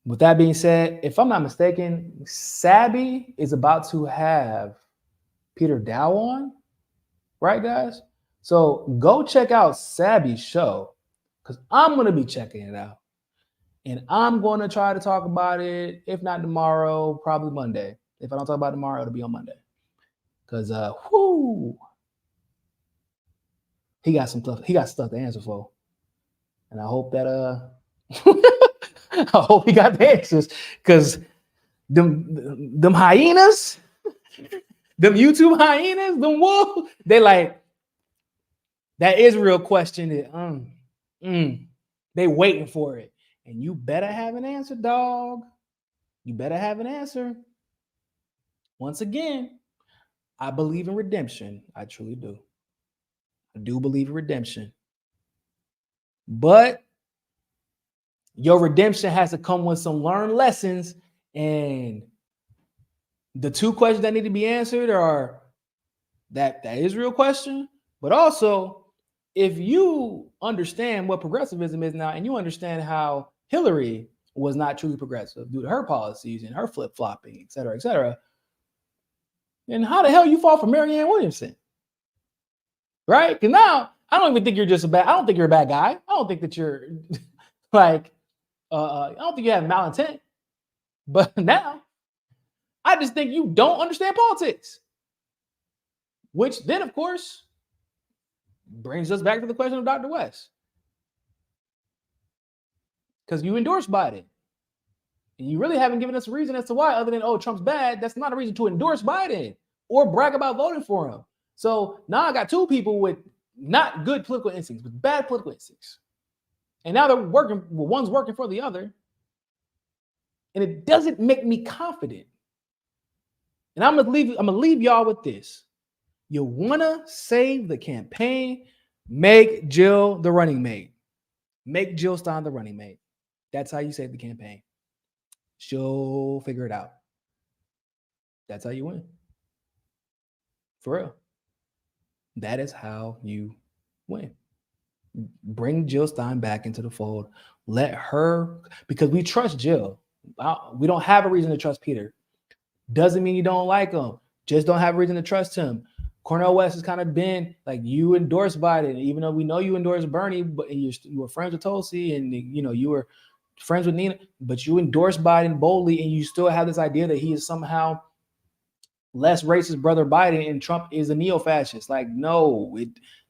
with that being said, if I'm not mistaken, Sabby is about to have Peter Daou on, right, guys? So go check out Sabby's show, because I'm going to be checking it out. And I'm going to try to talk about it, if not tomorrow, probably Monday. If I don't talk about it tomorrow, it'll be on Monday. Because, he got stuff to answer for. And I hope that, I hope he got the answers, because them hyenas, them YouTube hyenas, them wolves, they like, that Israel question, they waiting for it. And you better have an answer, dog. You better have an answer. Once again, I believe in redemption. I truly do. I do believe in redemption. But your redemption has to come with some learned lessons. And the two questions that need to be answered are that Israel question, but also if you understand what progressivism is now, and you understand how Hillary was not truly progressive due to her policies and her flip-flopping, et cetera, and how the hell you fall for Marianne Williamson, right? Because now I don't even think you're just I don't think you're a bad guy. I don't think that you're like, I don't think you have malintent. But now I just think you don't understand politics, which then, of course, brings us back to the question of Dr. West. Because you endorsed Biden. And you really haven't given us a reason as to why, other than, oh, Trump's bad. That's not a reason to endorse Biden or brag about voting for him. So now I got two people with not good political instincts, but bad political instincts. And now they're working, well, one's working for the other. And it doesn't make me confident. And I'm gonna leave y'all with this. You wanna save the campaign, make Jill the running mate. Make Jill Stein the running mate. That's how you save the campaign. She'll figure it out. That's how you win. For real. That is how you win. Bring Jill Stein back into the fold. Let her, because we trust Jill. We don't have a reason to trust Peter. Doesn't mean you don't like him. Just don't have a reason to trust him. Cornel West has kind of been like, you endorsed Biden, even though we know you endorsed Bernie, but you were friends with Tulsi, and you were friends with Nina, but you endorsed Biden boldly, and you still have this idea that he is somehow less racist brother Biden and Trump is a neo-fascist. Like, no,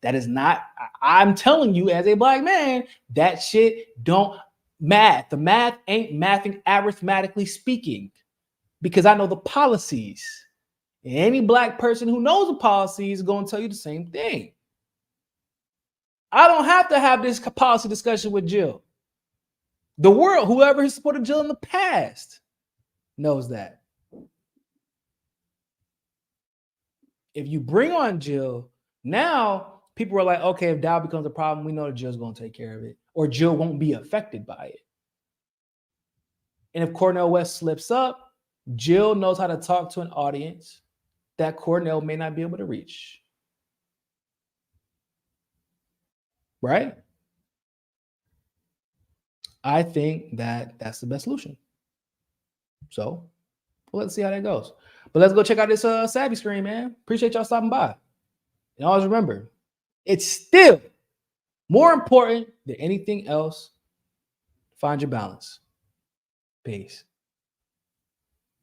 that is not. I'm telling you, as a black man, that shit don't math. The math ain't mathing arithmetically speaking, because I know the policies. Any black person who knows the policies is going to tell you the same thing. I don't have to have this policy discussion with Jill. The world, whoever has supported Jill in the past, knows that. If you bring on Jill, now people are like, okay, if Daou becomes a problem, we know that Jill's going to take care of it, or Jill won't be affected by it. And if Cornel West slips up, Jill knows how to talk to an audience that Cornel may not be able to reach. Right? I think that that's the best solution. So let's see how that goes. But let's go check out this Savvy screen, man. Appreciate y'all stopping by. And always remember, it's still more important than anything else. Find your balance. Peace.